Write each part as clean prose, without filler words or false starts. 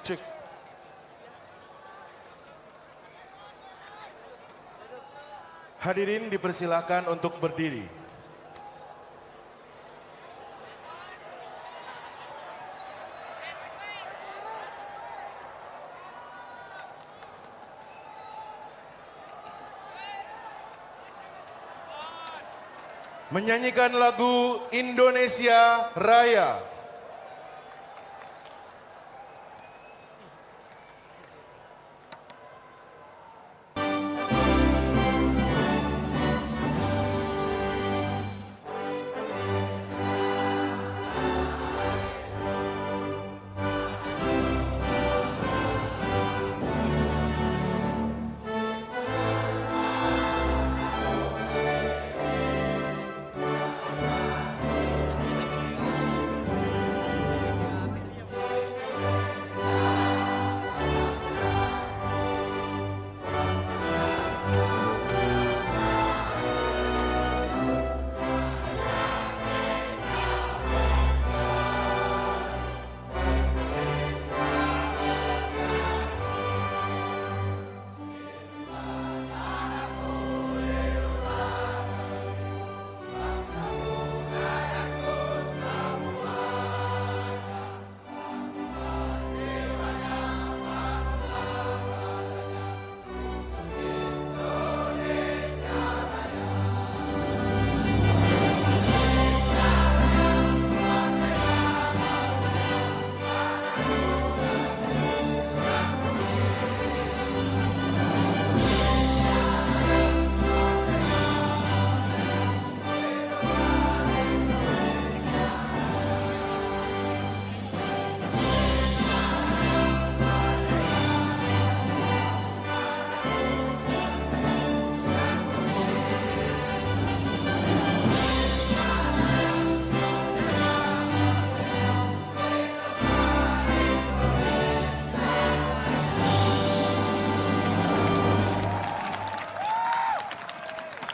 Cek. Hadirin dipersilakan untuk berdiri. Menyanyikan lagu Indonesia Raya.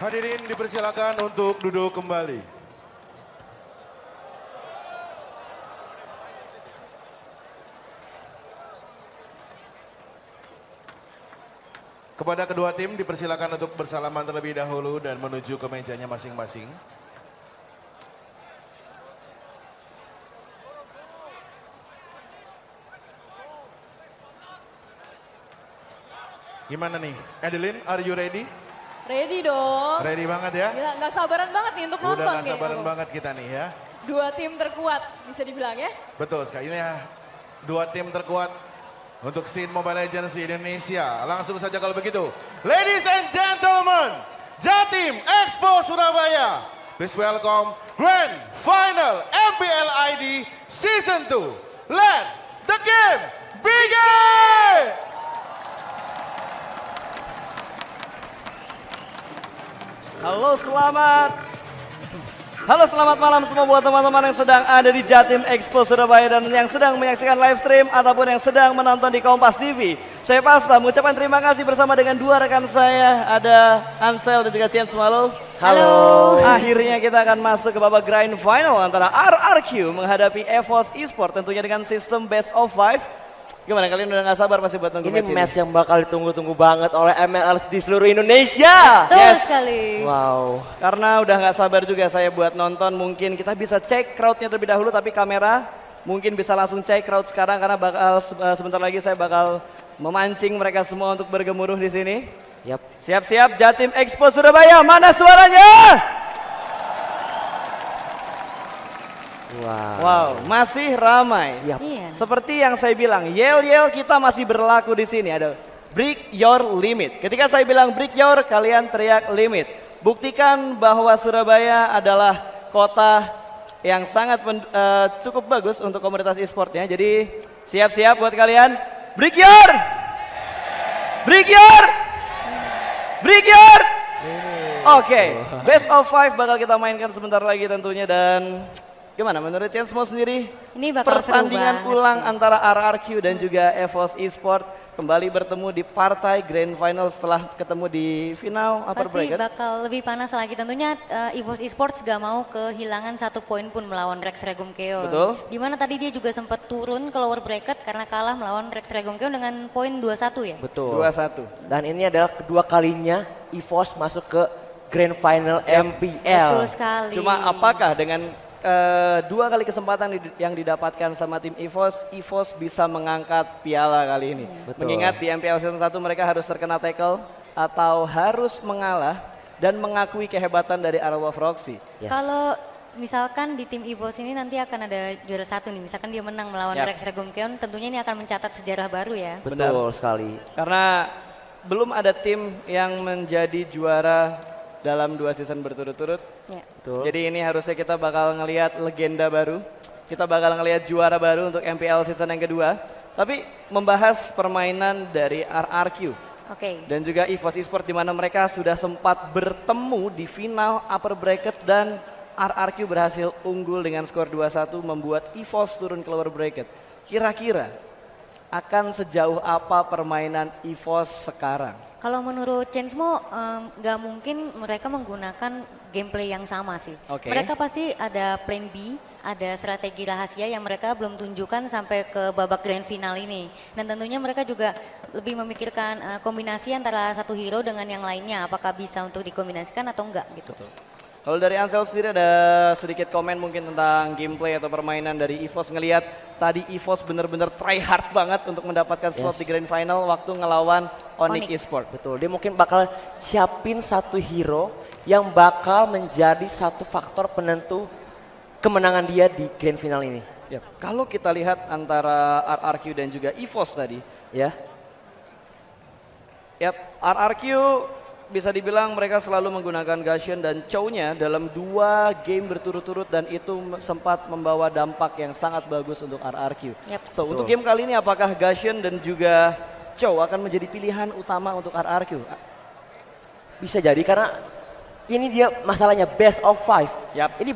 Hadirin dipersilakan untuk duduk kembali. Kepada kedua tim dipersilakan untuk bersalaman terlebih dahulu dan menuju ke mejanya masing-masing. Gimana nih? Adeline, are you ready? Ready dong. Ready banget ya? Gila, gak sabaran banget nih untuk nonton. Udah gak sabaran banget kita nih ya. Dua tim terkuat bisa dibilang ya. Betul sekali, ini ya dua tim terkuat untuk scene Mobile Legends di Indonesia. Langsung saja kalau begitu. Ladies and gentlemen, Jatim Expo Surabaya. Please welcome Grand Final MPL ID Season 2. Let the game begin! Halo selamat malam semua buat teman-teman yang sedang ada di Jatim Expo Surabaya dan yang sedang menyaksikan live stream ataupun yang sedang menonton di Kompas TV. Saya Pasta mengucapkan terima kasih bersama dengan dua rekan saya, ada Ansel dan juga Chance Malo. Halo. Akhirnya kita akan masuk ke babak Grand Final antara RRQ menghadapi EVOS Esport tentunya dengan sistem Best of 5. Gimana, kalian udah gak sabar pasti buat nonton ini match yang bakal ditunggu-tunggu banget oleh MLRs di seluruh Indonesia. Betul sekali. Wow. Karena udah gak sabar juga saya buat nonton, mungkin kita bisa cek crowdnya terlebih dahulu, tapi kamera mungkin bisa langsung cek crowd sekarang karena bakal sebentar lagi saya bakal memancing mereka semua untuk bergemuruh di sini. Yap. Siap-siap Jatim Expo Surabaya, mana suaranya? Wow, masih ramai. Yap. Iya. Seperti yang saya bilang, yel-yel kita masih berlaku di sini. Ada break your limit. Ketika saya bilang break your, kalian teriak limit. Buktikan bahwa Surabaya adalah kota yang sangat cukup bagus untuk komunitas e-sportnya. Jadi siap-siap buat kalian. Break your! Break your! Break your! Oke, Best of 5 bakal kita mainkan sebentar lagi tentunya dan gimana menurut Chance Mo sendiri? Ini bakal pertandingan seru ulang sih. antara RRQ dan juga EVOS Esport kembali bertemu di partai Grand Final setelah ketemu di final upper Pasti bracket. bakal lebih panas lagi. Tentunya EVOS Esports gak mau kehilangan 1 poin pun melawan Rex Regum Keon. Betul. Dimana tadi dia juga sempat turun ke lower bracket karena kalah melawan Rex Regum Keon dengan poin 2-1 ya. Betul. 2-1. Dan ini adalah kedua kalinya EVOS masuk ke Grand Final MPL. Betul sekali. Cuma apakah dengan 2 kali kesempatan yang didapatkan sama tim EVOS, EVOS bisa mengangkat piala kali ini. Betul. Mengingat di MPL Season 1 mereka harus terkena tackle atau harus mengalah dan mengakui kehebatan dari Arrow of Roxy. Yes. Kalau misalkan di tim EVOS ini nanti akan ada juara 1 nih, misalkan dia menang melawan Yap. Rex Regum Keon, tentunya ini akan mencatat sejarah baru ya. Betul sekali. Karena belum ada tim yang menjadi juara dalam 2 season berturut-turut. Ya. Betul. Jadi ini harusnya kita bakal ngelihat legenda baru. Kita bakal ngelihat juara baru untuk MPL season yang kedua. Tapi membahas permainan dari RRQ Oke. dan juga EVOS Esports di mana mereka sudah sempat bertemu di final upper bracket dan RRQ berhasil unggul dengan skor 2-1 membuat EVOS turun ke lower bracket. Kira-kira akan sejauh apa permainan EVOS sekarang? Kalau menurut Chainsmo nggak mungkin mereka menggunakan gameplay yang sama sih. Oke. Mereka pasti ada plan B, ada strategi rahasia yang mereka belum tunjukkan sampai ke babak grand final ini. Dan tentunya mereka juga lebih memikirkan kombinasi antara satu hero dengan yang lainnya, apakah bisa untuk dikombinasikan atau enggak gitu. Kalau dari Ansel sendiri ada sedikit komen mungkin tentang gameplay atau permainan dari EVOS, ngelihat tadi EVOS bener-bener try hard banget untuk mendapatkan slot di grand final waktu ngelawan Onyx Onyx. Esports. Betul, dia mungkin bakal siapin satu hero yang bakal menjadi satu faktor penentu kemenangan dia di grand final ini. Yap. Kalau kita lihat antara RRQ dan juga EVOS tadi, Ya, RRQ bisa dibilang mereka selalu menggunakan Gashen dan Chow-nya dalam 2 game berturut-turut dan itu sempat membawa dampak yang sangat bagus untuk RRQ. Yap. So untuk game kali ini apakah Gashen dan juga Chow akan menjadi pilihan utama untuk RRQ? bisa jadi karena ini dia masalahnya best of 5. Yap. Ini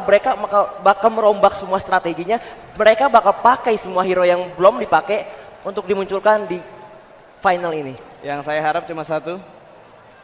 mereka bakal merombak semua strateginya. Mereka bakal pakai semua hero yang belum dipakai untuk dimunculkan di final ini. Yang saya harap cuma satu,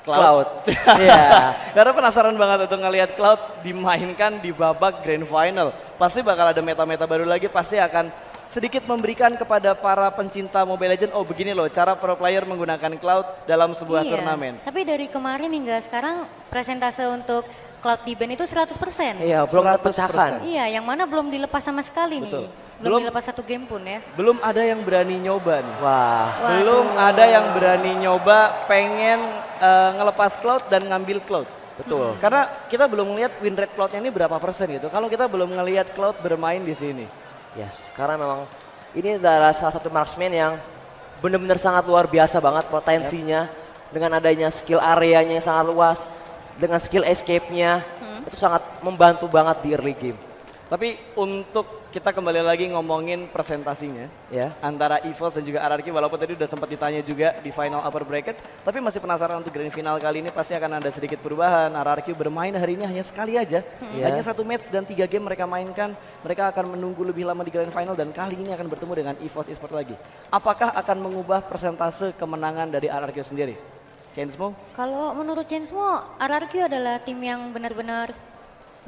Cloud. Iya. Karena penasaran banget untuk ngelihat Cloud dimainkan di babak grand final. Pasti bakal ada meta-meta baru lagi, pasti akan sedikit memberikan kepada para pencinta Mobile Legends, oh begini loh cara pro player menggunakan Cloud dalam sebuah Iya, turnamen. tapi dari kemarin hingga sekarang presentase untuk Cloud T-Ban itu 100%. Iya, belum 100%. terpecahkan. Iya, yang mana belum dilepas sama sekali Betul. nih. Belum Belum- dilepas satu game pun ya. Belum ada yang berani nyoba nih. Wah, Belum ada yang berani nyoba pengen ngelepas Cloud dan ngambil Cloud. betul. Karena kita belum ngelihat win rate Cloud-nya ini berapa persen gitu. Kalau kita belum ngelihat Cloud bermain di sini. Yes, karena memang ini adalah salah satu marksman yang benar-benar sangat luar biasa banget potensinya. Dengan adanya skill areanya yang sangat luas, dengan skill escape-nya, itu sangat membantu banget di early game. Tapi untuk kita kembali lagi ngomongin presentasinya Ya. antara EVOS dan juga RRQ, walaupun tadi udah sempat ditanya juga di final upper bracket, tapi masih penasaran untuk grand final kali ini pasti akan ada sedikit perubahan. RRQ bermain hari ini hanya sekali aja, Ya. hanya 1 match dan 3 game mereka mainkan. Mereka akan menunggu lebih lama di grand final dan kali ini akan bertemu dengan EVOS Esports lagi. Apakah akan mengubah persentase kemenangan dari RRQ sendiri? Chainsmo? Kalau menurut Chainsmo, RRQ adalah tim yang benar-benar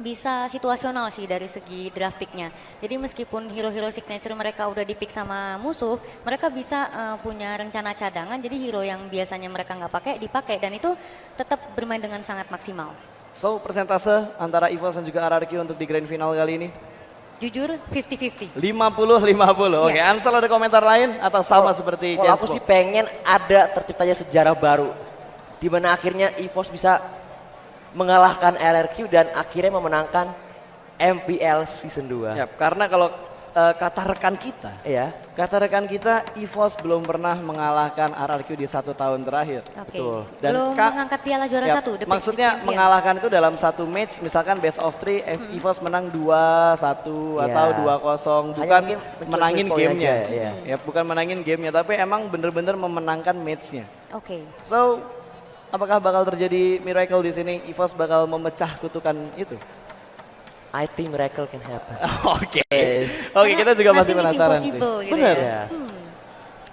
bisa situasional sih dari segi draft picknya. Jadi meskipun hero-hero signature mereka udah di pick sama musuh, mereka bisa punya rencana cadangan. Jadi hero yang biasanya mereka nggak pakai dipakai dan itu tetap bermain dengan sangat maksimal. So persentase antara EVOS dan juga RRQ untuk di grand final kali ini? Jujur 50-50. 50-50. Oke, Iya. Ansel ada komentar lain atau sama seperti Kalau aku Chainsmo? sih pengen ada terciptanya sejarah baru. Di mana akhirnya EVOS bisa mengalahkan RRQ dan akhirnya memenangkan MPL Season 2. Ya, karena kalau kata rekan kita, EVOS belum pernah mengalahkan RRQ di 1 tahun terakhir. Oke. Betul. Dan Belum mengangkat piala juara ya, 1. maksudnya mengalahkan itu dalam 1 match, misalkan best of 3, EVOS menang 2-1 Iya. atau 2-0, Hanya bukan mungkin menangin mencuri poin gamenya. aja, iya. Ya, bukan menangin gamenya, tapi emang bener-bener memenangkan matchnya. Oke. So, apakah bakal terjadi miracle di sini? EVOS bakal memecah kutukan itu? I think miracle can happen. Oke. Oke, kita juga masih Karena penasaran nothing is sih. impossible gitu Benar. ya. Ya.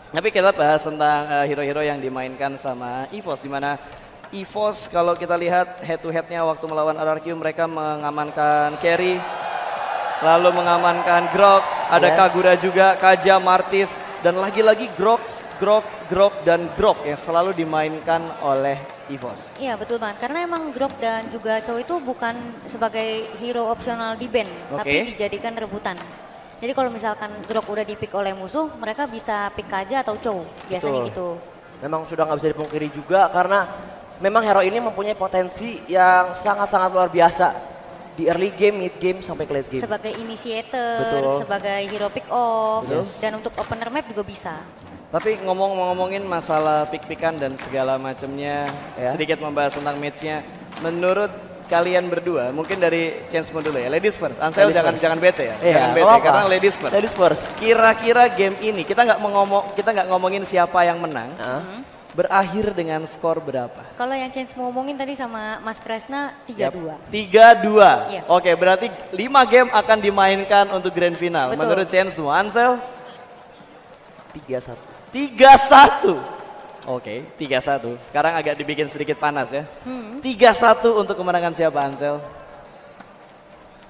Tapi kita bahas tentang hero-hero yang dimainkan sama EVOS, di mana EVOS kalau kita lihat head to headnya waktu melawan RRQ mereka mengamankan carry, lalu mengamankan Grok, ada Kagura juga, Kaja, Martis, dan lagi-lagi Grok dan Grok yang selalu dimainkan oleh EVOS. Iya betul banget, karena emang Grok dan juga Chow itu bukan sebagai hero opsional di band, tapi dijadikan rebutan. Jadi kalau misalkan Grok udah di-pick oleh musuh, mereka bisa pick Kaja atau Chow, biasanya gitu. Memang sudah nggak bisa dipungkiri juga karena memang hero ini mempunyai potensi yang sangat-sangat luar biasa di early game, mid game, sampai ke late game. Sebagai initiator, sebagai hero pick off, dan untuk opener map juga bisa. Tapi ngomongin masalah pick-pickan dan segala macamnya, sedikit membahas tentang match-nya. Menurut kalian berdua, mungkin dari Chance dulu ya, ladies first. Ansel jangan bete ya, jangan bete karena ladies first. Ladies first. Kira-kira game ini kita nggak ngomongin siapa yang menang, berakhir dengan skor berapa? Kalau yang Chance mau ngomongin tadi sama Mas Kresna 3-2. 3-2. Iya. Oke, berarti 5 game akan dimainkan untuk grand final. Betul. Menurut Chance, Ansel 3-1. 3-1. Oke, 3-1. Sekarang agak dibikin sedikit panas ya. 3-1 untuk kemenangan siapa, Ansel?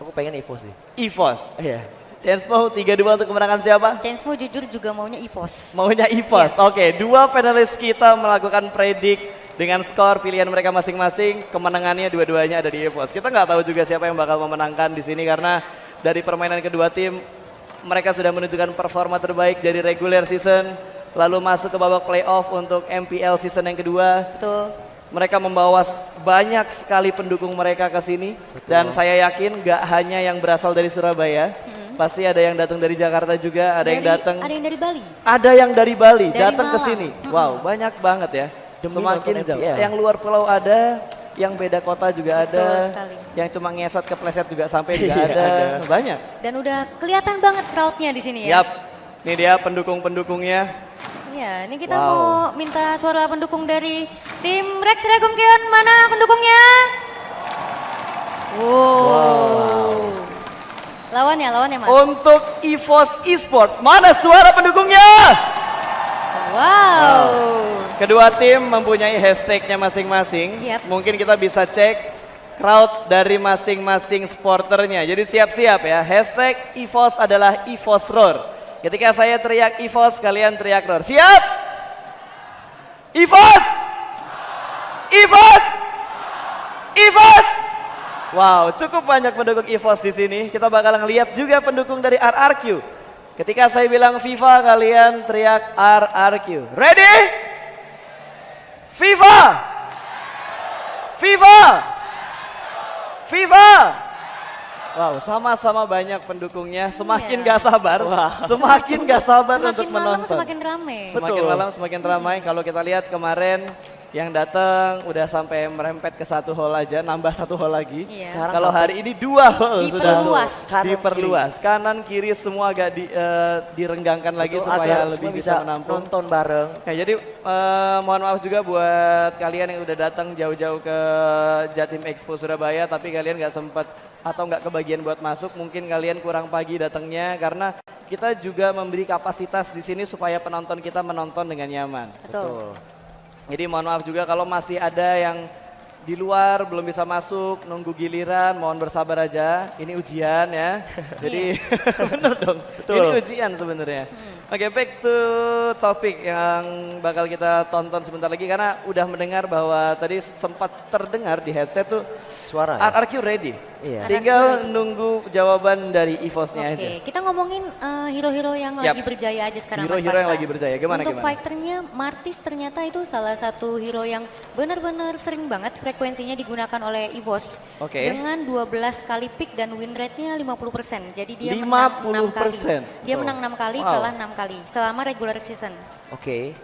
Aku pengen EVOS sih. EVOS. Iya. Chance mau 3-2 untuk kemenangan siapa? Chance mau jujur juga maunya EVOS. Maunya EVOS. Oke, 2 panelis kita melakukan predik dengan skor pilihan mereka masing-masing. Kemenangannya dua-duanya ada di EVOS. Kita nggak tahu juga siapa yang bakal memenangkan di sini karena dari permainan kedua tim mereka sudah menunjukkan performa terbaik dari regular season, lalu masuk ke babak playoff untuk MPL season yang kedua. Betul. Mereka membawa banyak sekali pendukung mereka ke sini. Dan saya yakin gak hanya yang berasal dari Surabaya. Pasti ada yang datang dari Jakarta juga, ada yang datang. Ada yang dari Bali. Ada yang dari Bali Dari datang ke Malang. sini. Wow, banyak banget ya. Demi Semakin nonton jauh. MPL. Yang luar pulau ada, yang beda kota juga Betul ada. sekali. Yang cuma ngesot kepleset juga sampai juga Iya, ada. ada. Banyak. Dan udah kelihatan banget crowdnya di sini ya. Yap. Ini dia pendukung-pendukungnya. Iya, ini kita Wow. mau minta suara pendukung dari tim Rex Regum Kion. Mana pendukungnya? Wow. Lawannya Mas. Untuk EVOS Esport, mana suara pendukungnya? Wow. Kedua tim mempunyai hashtagnya masing-masing. Yap. Mungkin kita bisa cek crowd dari masing-masing supporternya. Jadi siap-siap ya. Hashtag EVOS adalah EVOS Roar. Ketika saya teriak EVOS, kalian teriak Roar. Siap? EVOS! EVOS! EVOS! Wow, cukup banyak pendukung EVOS di sini. Kita bakal ngeliat juga pendukung dari RRQ. Ketika saya bilang FIFA, kalian teriak RRQ. Ready? FIFA! FIFA! FIFA! Wow, sama-sama banyak pendukungnya. Semakin Iya. gak sabar, semakin gak sabar untuk Semakin malam menonton. semakin rame. Semakin malam semakin ramai. Kalau kita lihat kemarin yang datang udah sampai merempet ke 1 hall aja, nambah 1 hall lagi. Iya. Kalau hari ini 2 hall sudah Diperluas. diperluas. Kanan kiri semua agak direnggangkan lagi supaya Agar lebih semua bisa menampung. nonton bareng. Nah, jadi mohon maaf juga buat kalian yang udah datang jauh-jauh ke Jatim Expo Surabaya tapi kalian nggak sempat atau nggak kebagian buat masuk. Mungkin kalian kurang pagi datangnya karena kita juga memberi kapasitas di sini supaya penonton kita menonton dengan nyaman. Betul. Jadi mohon maaf juga kalau masih ada yang di luar belum bisa masuk, nunggu giliran, mohon bersabar aja. Ini ujian ya. Jadi bener dong. Ini ujian sebenarnya. Oke, back to topik yang bakal kita tonton sebentar lagi karena udah mendengar bahwa tadi sempat terdengar di headset tuh Suara ya? RRQ ready. Iya. Tinggal nunggu jawaban dari EVOS-nya aja. Oke, kita ngomongin hero-hero yang Yap. lagi berjaya aja sekarang Hero-hero Mas yang Pasta. lagi berjaya, gimana, Untuk gimana? fighternya, Martis ternyata itu salah satu hero yang benar-benar sering banget frekuensinya digunakan oleh EVOS. Oke. Dengan 12 kali pick dan win rate-nya 50%. Jadi dia menang 6 kali. 50%. Dia menang 6 kali, Wow. kalah 6 kali selama regular season. Oke.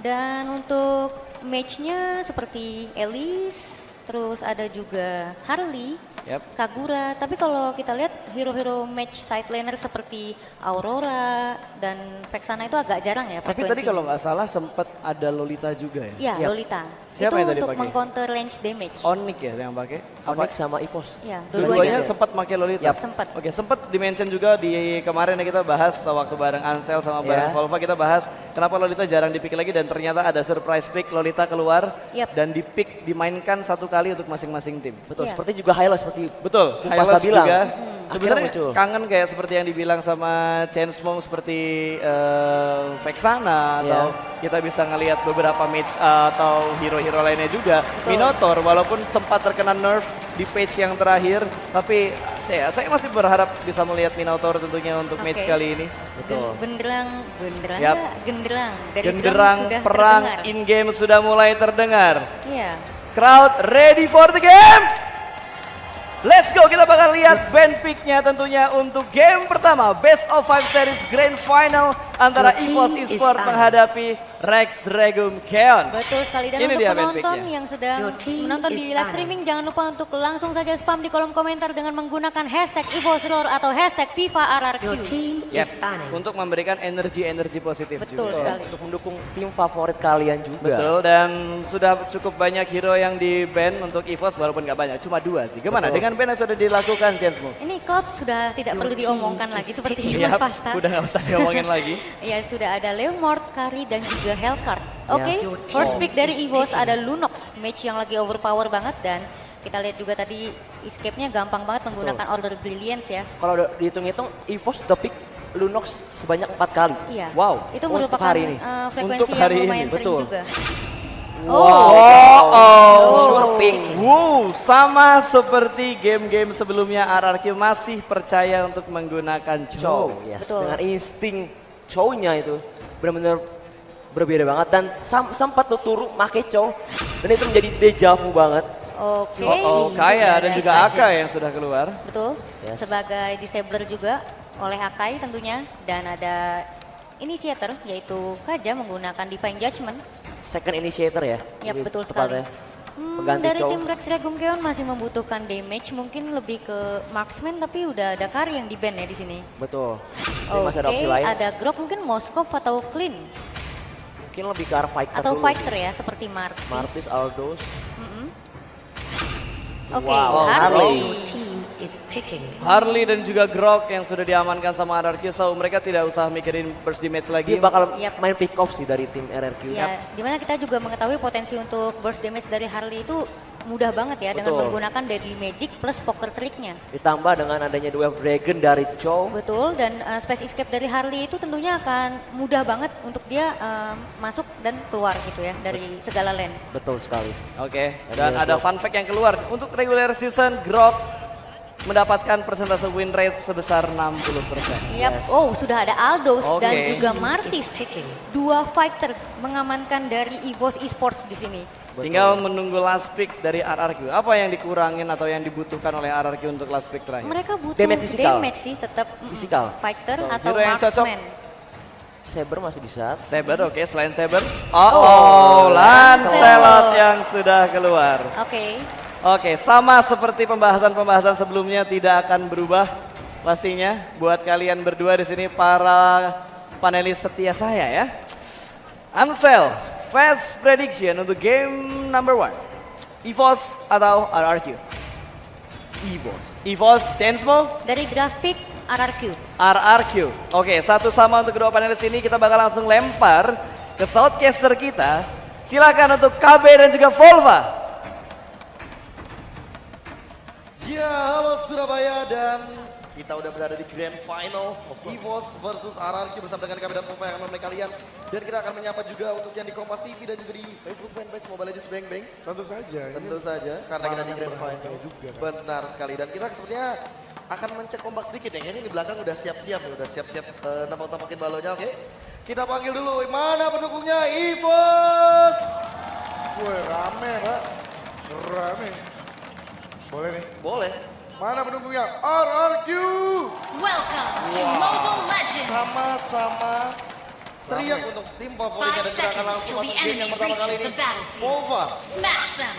Dan untuk match-nya seperti Elise, terus ada juga Harley, Yap. Kagura. Tapi kalau kita lihat hero-hero match side laner seperti Aurora dan Vexana itu agak jarang ya Tapi tadi frekuensinya. kalau nggak salah sempat ada Lolita juga ya? Iya, Yap. Lolita. Siapa itu yang tadi untuk pakai? meng-counter range damage. Onyx ya yang pakai? Onyx sama EVOS. Iya, Dua-duanya dua-duanya. sempat pakai Lolita? Yap. Sempat. Oke, sempat di-mention juga di kemarin ya kita bahas waktu bareng Ansel sama bareng Ya. Volva kita bahas kenapa Lolita jarang di-pick lagi dan ternyata ada surprise pick Lolita keluar Yap. dan di-pick dimainkan satu kali untuk masing-masing tim. Betul, Iya. seperti juga Hylos seperti Betul, Bung Hylos Pasta bilang. juga. Akhirnya Sebenarnya muncul. kangen kayak seperti yang dibilang sama Chainsmokes seperti Vexana Iya. atau kita bisa ngelihat beberapa match atau hero-hero lainnya juga. Minotaur walaupun sempat terkena nerf di patch yang terakhir, tapi saya masih berharap bisa melihat Minotaur tentunya untuk match Oke. kali ini. Betul. Genderang Yap. nggak? Genderang. Dari Genderang drum sudah perang terdengar. in-game sudah mulai terdengar. Iya. Crowd ready for the game? Let's go, kita bakal lihat band pick-nya tentunya untuk game pertama Best of 5 Series Grand Final antara EVOS Esports menghadapi Rex Regum Keon. Betul sekali, dan Ini untuk dia band penonton pick-nya. yang sedang menonton di live streaming jangan lupa untuk langsung saja spam di kolom komentar dengan menggunakan hashtag EVOSROAR atau hashtag FIFA RRQ. Yep, untuk memberikan energi-energi positif Betul juga. sekali. Untuk mendukung tim favorit kalian juga. Betul, dan sudah cukup banyak hero yang di ban untuk EVOS walaupun nggak banyak, cuma 2 sih. Gimana Betul. dengan ban yang sudah dilakukan, Chainsmokes? Ini klub sudah tidak perlu diomongkan lagi seperti Mas Yap, Pasta. udah nggak usah diomongin lagi. Ya sudah ada Leomord, Kari dan juga Hellcard. Ya. Oke, first pick dari EVOS ada Lunox, match yang lagi overpower banget dan kita lihat juga tadi escape-nya gampang banget menggunakan Order Brilliance ya. Kalau udah dihitung-hitung, EVOS udah pick Lunox sebanyak 4 kali. Iya. Wow. Itu Untuk merupakan hari ini. frekuensi Untuk hari yang ini, lumayan sering betul. juga. Sure pick. Wow, sama seperti game-game sebelumnya RRQ masih percaya untuk menggunakan Chow, Chow. yes. Betul. Dengan insting Chow-nya itu benar-benar berbeda banget dan sempat tuh turu make Chow dan itu menjadi deja vu banget. Oke. Oh, Kaya Sudah dan ada juga Kaja. Aka yang sudah keluar. Betul. Yes. Sebagai disabler juga oleh Akai tentunya dan ada initiator yaitu Kaja menggunakan Divine Judgment. Second initiator ya. Yap, Ini betul tepatnya. sekali. Pengganti Dari Chow. tim Rex Regum Keon masih membutuhkan damage, mungkin lebih ke marksman tapi udah ada Kari yang di ban ya di sini. Betul. Ini Oke, masih ada opsi lain. ada Grok mungkin Moskov atau Clean Mungkin lebih ke arah fighter atau dulu. fighter ya seperti Martis. Martis, Aldos. Oke, Wow, Harley. Harley dan juga Grok yang sudah diamankan sama RRQ, so mereka tidak usah mikirin burst damage lagi. Dia bakal Yap. main pick off sih dari tim RRQ. Ya, dimana kita juga mengetahui potensi untuk burst damage dari Harley itu mudah banget ya dengan Betul. menggunakan Deadly Magic plus poker tricknya. Ditambah dengan adanya Duel Dragon dari Chow. Betul, dan space escape dari Harley itu tentunya akan mudah banget untuk dia masuk dan keluar gitu ya dari segala lane. Betul sekali. Oke, dan ada fun fact yang keluar. Untuk regular season, Grok mendapatkan persentase win rate sebesar 60%. Yap, oh sudah ada Aldos Oke. dan juga Martis. Dua fighter mengamankan dari EVOS Esports di sini. Tinggal menunggu last pick dari RRQ. Apa yang dikurangin atau yang dibutuhkan oleh RRQ untuk last pick terakhir? Mereka butuh Damage fisikal. sih tetap Fisikal. fighter So, atau hero yang cocok. marksman. Saber masih bisa. Saber, oke, selain Saber. Lancelot yang sudah keluar. Oke. Oke, sama seperti pembahasan-pembahasan sebelumnya tidak akan berubah pastinya buat kalian berdua di sini para panelis setia saya ya. Ansel, fast prediction untuk game number 1. EVOS atau RRQ? EVOS. EVOS, Chainsmokes, Dari grafik RRQ. RRQ. Oke, satu sama untuk kedua panelis ini kita bakal langsung lempar ke Southcaster kita. Silakan untuk KB dan juga Volva. Ya, halo Surabaya dan kita udah berada di Grand Final EVOS versus RRQ bersama dengan kami dan Volva yang akan menemani kalian. Dan kita akan menyapa juga untuk yang di Kompas TV dan juga di Facebook fanpage Mobile Legends Bang Bang. Tentu saja. Tentu saja, karena kita di Grand Final juga. Benar sekali, dan kita sepertinya akan mencek ombak sedikit ya. Kayaknya di belakang udah siap-siap, nampak-nampakin balonnya, oke. Kita panggil dulu, mana pendukungnya EVOS? Gue rame, Pak. Rame. Boleh nih. Boleh. Mana pendukungnya? RRQ. Welcome to Mobile Legends. Sama-sama teriak untuk tim favoritnya dan gerakan langsung masuk game yang pertama kali ini. Volva.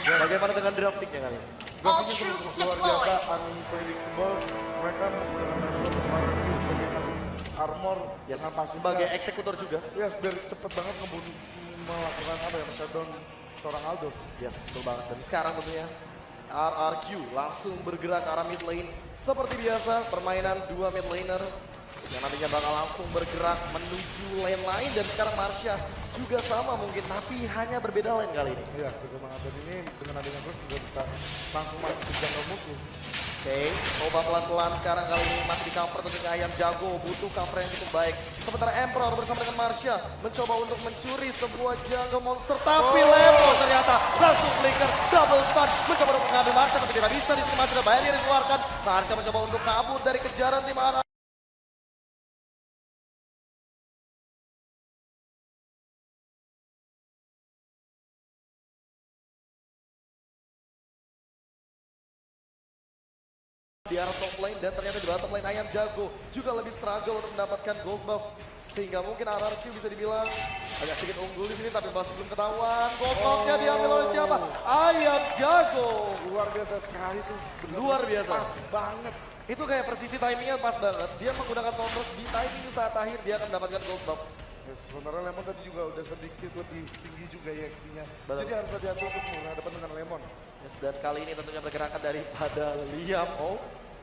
Bagaimana dengan draft pick-nya kali ini? Grafiknya sungguh luar biasa, unpredictable. Mereka menggunakan Rescue sebagai armor dengan pasif Sebagai eksekutor juga. Yes, biar cepet banget melakukan apa ya, shutdown seorang Aldos. Yes, betul banget. Dan sekarang tentunya RRQ langsung bergerak ke arah mid lane. Seperti biasa, permainan dua mid laner yang nantinya bakal langsung bergerak menuju lane lain. Dan sekarang Marsha juga sama mungkin, tapi hanya berbeda lane kali ini. Iya, betul banget. Dan ini dengan adanya Growth juga bisa langsung masuk ke jungle musuh. Oke, coba pelan-pelan sekarang kali ini masih di cover tentunya Ayam Jago butuh cover yang cukup baik. Sementara Emperor bersama dengan Marsha mencoba untuk mencuri sebuah jungle monster, tapi Levo ternyata langsung flicker, double stun, mencoba untuk mengambil Marsha tapi tidak bisa. Di sini Marsha sudah banyak dikeluarkan. Marsha mencoba untuk kabur dari kejaran tim arah. Di arah top lane dan ternyata di bottom lane Ayam Jago juga lebih struggle untuk mendapatkan gold buff sehingga mungkin RRQ bisa dibilang agak sedikit unggul di sini tapi masih belum ketahuan. Gold buffnya diambil oleh siapa? Ayam Jago. Luar biasa sekali tuh. Luar biasa. Pas banget. Itu kayak presisi timingnya pas banget. Dia menggunakan Thunders di timing saat akhir dia akan mendapatkan gold buff. Yes, sementara Lemon tadi juga udah sedikit lebih tinggi juga ya XP-nya. Jadi harus hati-hati untuk berhadapan dengan Lemon. Yes, dan kali ini tentunya pergerakan daripada Liam.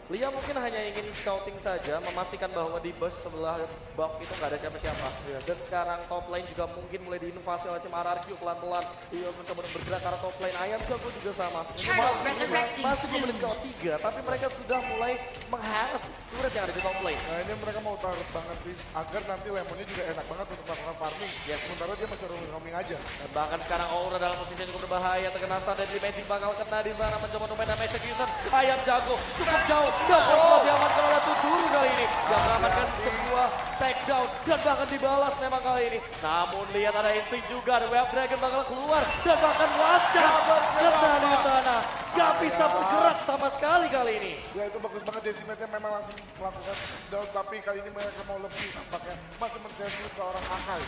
Liam mungkin hanya ingin scouting saja, memastikan bahwa di bus sebelah buff itu nggak ada siapa-siapa. Dan sekarang top lane juga mungkin mulai diinovasi oleh tim RRQ pelan-pelan. Dia mencoba bergerak ke arah top lane. Ayam Jago juga sama. Masih menit ke-3, tapi mereka sudah mulai mengharus turret yang ada di top lane. Nah ini mereka mau taruh banget sih, agar nanti Lemonnya juga enak banget untuk melakukan farming. Ya sementara dia masih roaming aja. Dan bahkan sekarang Aura dalam posisi yang cukup berbahaya, terkena stun dari Magic bakal kena di sana, mencoba untuk main damage execution. Ayam Jago cukup jauh dan berhasil diamankan oleh Tuturu kali ini. Yang mengamankan sebuah takedown dan bahkan dibalas memang kali ini. Namun lihat ada insting juga, ada Web Dragon bakal keluar dan bahkan lancar kena di sana. Gak bisa bergerak sama sekali kali ini. Ya itu bagus banget Decimate'nya memang langsung melakukan down, tapi kali ini mereka mau lebih tampaknya masih men-save seorang Akai.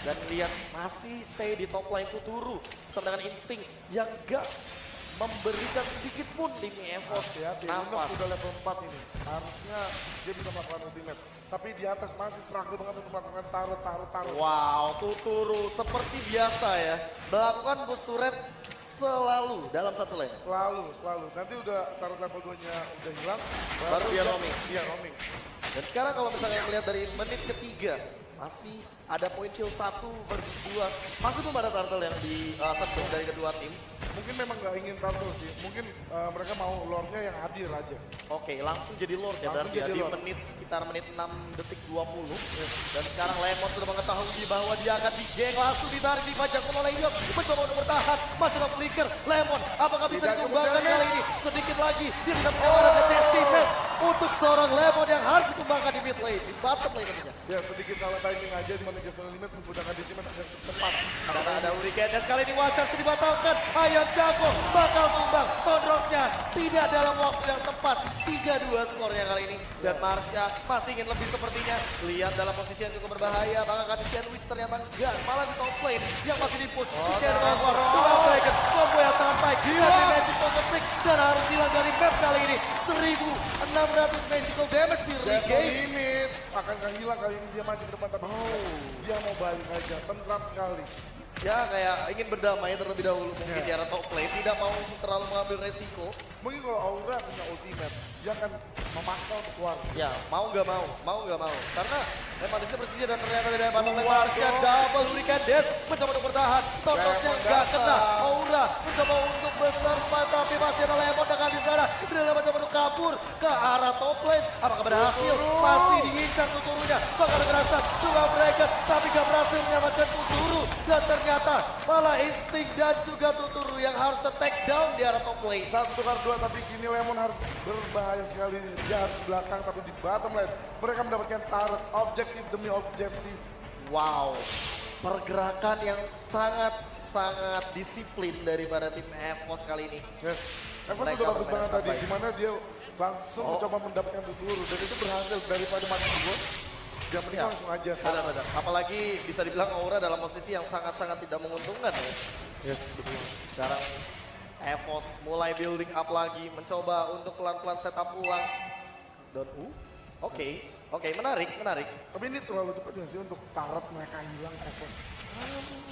Dan lihat masih stay di top line Tuturu sedangkan insting yang gak memberikan sedikit pun tim EVOS Ya, Lunox sudah level 4 ini. Harusnya dia bisa melakukan ultimate. Tapi di atas masih struggle banget untuk melakukan taruh. Wow, Tuturu seperti biasa ya melakukan push turret selalu dalam satu lane. Selalu. Nanti udah taruh level 2-nya udah hilang. Baru dia roaming. Iya, roaming. Dan sekarang kalau misalnya melihat dari menit ketiga masih ada poin kill 1 versus 2. Masih belum ada turtle yang di set dari kedua tim. Mungkin memang nggak ingin turtle sih. Mungkin mereka mau lore-nya yang hadir aja. Oke, langsung jadi lord ya Langsung berarti ya, jadi di lord. menit sekitar menit 6 detik 20. Dan sekarang Lemon sudah mengetahui bahwa dia akan digeng, langsung ditarik dipajak oleh Ilyos. Mencoba untuk bertahan, masih ada flicker. Lemon, apakah bisa Tidak dikembangkan kemudian, kali ini? Sedikit lagi, dia tidak mendapatkan decimates untuk seorang Lemon yang harus dikembangkan di mid lane, di bottom lane tentunya. Ya sedikit salah timing aja di mana Justin Limit menggunakan Decimate agak tepat. Karena ada Hurricane dan sekali ini Wacan sudah dibatalkan. Ayam Jago bakal tumbang. Tondrosnya tidak dalam waktu yang tepat. 3-2 skornya kali ini. Dan Marsha masih ingin lebih sepertinya. Lihat dalam posisi yang cukup berbahaya. Bakal di sandwich ternyata enggak. Malah di top lane yang masih di-push. Dua Dragon. Combo yang sangat baik. Dari Magic Pocket dan harus hilang dari map kali ini. 1600 magical damage di Justin game. Limit akankah hilang kali ini dia maju ke depan tapi dia mau balik aja. Tentram sekali. Ya kayak ingin berdamai terlebih dahulu mungkin di arah top lane. Tidak mau terlalu mengambil resiko. Mungkin kalau Aura punya ultimate, dia akan memaksa untuk keluar. Ya, mau nggak mau. Karena memang di sini persisnya dan ternyata dari bottom lane Marsha double Hurricane Dash mencoba untuk bertahan. Totosnya nggak kena. Aura mencoba untuk berserpai tapi masih ada Lemon dengan di sana. Lemon mencoba untuk kabur ke arah top lane. Apakah berhasil? Masih diincar Tuturunya. Bakal kerasan juga Dragon tapi nggak berhasil menyelamatkan Tuturu. Dan ternyata malah insting dan juga Tuturu yang harus take down di arah top lane. 1-2 tapi kini Lemon harus berbahaya sekali. Dia harus di belakang tapi di bottom lane. Mereka mendapatkan turret objektif demi objektif. Wow, pergerakan yang sangat disiplin daripada tim EVOS kali ini. Yes. Evans Mereka udah bagus bermain banget tadi. sampai. Dimana dia langsung mencoba mendapatkan Tuturu. Dan itu berhasil daripada mati gue. Jam ini Ya, langsung aja. benar-benar. Apalagi bisa dibilang Aura dalam posisi yang sangat-sangat tidak menguntungkan ya. Yes, betul. Sekarang EVOS mulai building up lagi, mencoba untuk pelan-pelan setup ulang. Dan oke, menarik. Tapi ini terlalu cepat ya sih untuk tarot mereka hilang EVOS.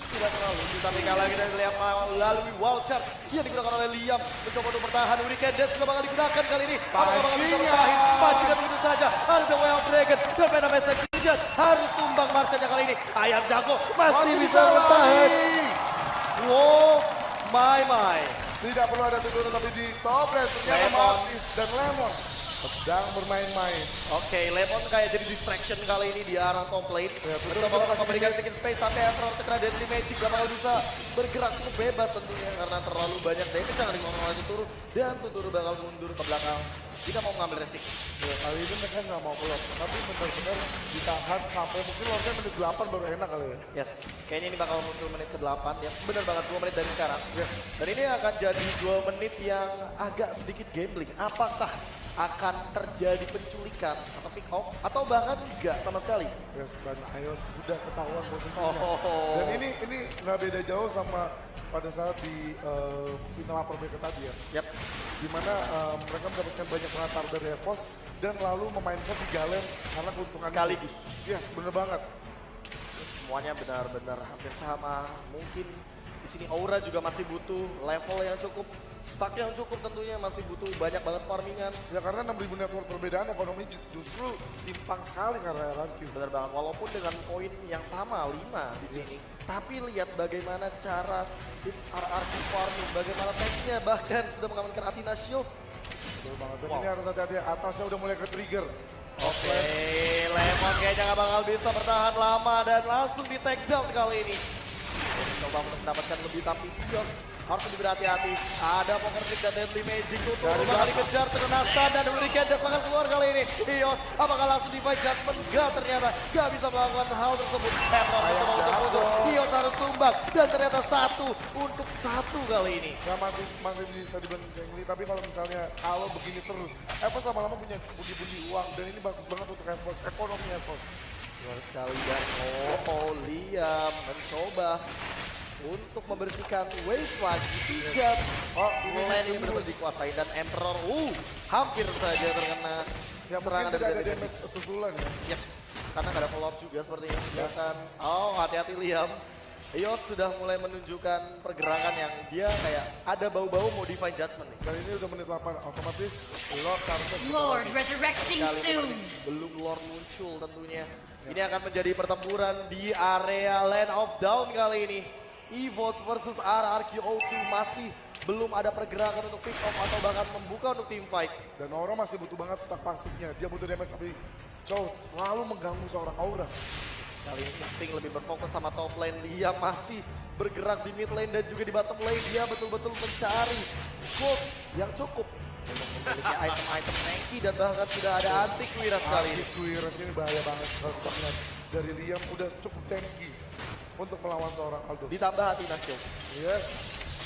Tidak terlalu, tapi kali lagi dari Liam melalui wall charge yang digunakan oleh Liam. Mencoba untuk bertahan, Hurricane Dash juga bakal digunakan kali ini. Apakah bakal bisa bertahan? Pancikan begitu saja, ada The Way of Dragon. Dan Venom Execution harus tumbang Marshall kali ini. Ayam Jago masih bisa bertahan. Wow, my. Tidak perlu ada tutupan tapi di top lane ternyata Lemon. Martis dan Lemon sedang bermain-main. Oke, Lemon kayak jadi distraction kali ini di arah top lane. Mencoba untuk memberikan sedikit space, tapi Emperor segera Deadly Magic gak bakal bisa bergerak cukup bebas tentunya karena terlalu banyak damage yang dikeluarkan oleh Tuturu. Dan Tuturu bakal mundur ke belakang. Tidak mau mengambil resiko. Ya, kali ini mereka nggak mau keluar, tapi benar-benar ditahan sampai mungkin lordnya menit 8 baru enak kali ya. Yes, kayaknya ini bakal muncul menit ke-8 ya. Benar banget 2 menit dari sekarang. Yes. Dan ini akan jadi 2 menit yang agak sedikit gambling. Apakah akan terjadi penculikan atau pick off atau bahkan enggak sama sekali? Yes, dan Ayos sudah ketahuan posisinya. Oh. Dan ini nggak beda jauh sama pada saat di final upper bracket tadi ya. Yap. Dimana mereka mendapatkan banyak pengantar dari EVOS dan lalu memainkan 3 lane karena keuntungan Sekaligus. itu. Yes, bener banget. Semuanya benar-benar hampir sama. Mungkin di sini Aura juga masih butuh level yang cukup, stack yang cukup tentunya, masih butuh banyak banget farmingan. Ya karena 6.000 network perbedaan ekonomi justru timpang sekali karena RRQ. Benar banget, walaupun dengan poin yang sama 5 di sini. Tapi lihat bagaimana cara tim RRQ farming, bagaimana tanknya bahkan sudah mengamankan Athena Shield. Betul banget. Dan ini harus hati-hati, atasnya udah mulai ke trigger. Oke, Lemon kayaknya nggak bakal bisa bertahan lama dan langsung di take down kali ini. Coba untuk mendapatkan lebih tapi Yos harus lebih berhati-hati. Ada poker trick dan deadly magic tuh bakal dikejar terkena stun dan Hurricane Dash bakal keluar kali ini. Yos apakah langsung divide judgment? Gak, ternyata gak bisa melakukan hal tersebut. Emperor mencoba untuk mundur. Yos harus tumbang dan ternyata 1 untuk 1 kali ini. Ya masih bisa dibilang jengli, tapi kalau begini terus, EVOS lama-lama punya pundi-pundi uang dan ini bagus banget untuk EVOS, ekonomi EVOS. Luar sekali dan Liam mencoba untuk membersihkan wave lagi 3. Lane ini benar-benar dikuasai dan Emperor hampir saja terkena Ya serangan mungkin tidak ada dari damage susulan ya. Yep, karena nggak ada follow up juga sepertinya. Biarkan. Hati-hati Liam. Yos sudah mulai menunjukkan pergerakan yang dia kayak ada bau-bau mau divine judgment nih. Dan ini udah menit 8, otomatis Lord harusnya Lord resurrecting soon. Belum Lord muncul tentunya. Ini akan menjadi pertempuran di area Land of Down kali ini. EVOS versus RRQ02 masih belum ada pergerakan untuk pick off atau bahkan membuka untuk team fight. Dan Aura masih butuh banget stack pasifnya. Dia butuh damage tapi selalu mengganggu seorang Aura. Kali ini Sting lebih berfokus sama top lane. Dia masih bergerak di mid lane dan juga di bottom lane. Dia betul-betul mencari gold yang cukup untuk memiliki item-item tanky dan bahkan sudah ada anti-Quiras kali ini. Quiras ini bahaya banget kalau kita melihat dari Liam udah cukup tanky untuk melawan seorang Aldo. Ditambah Athena Shield. Yes.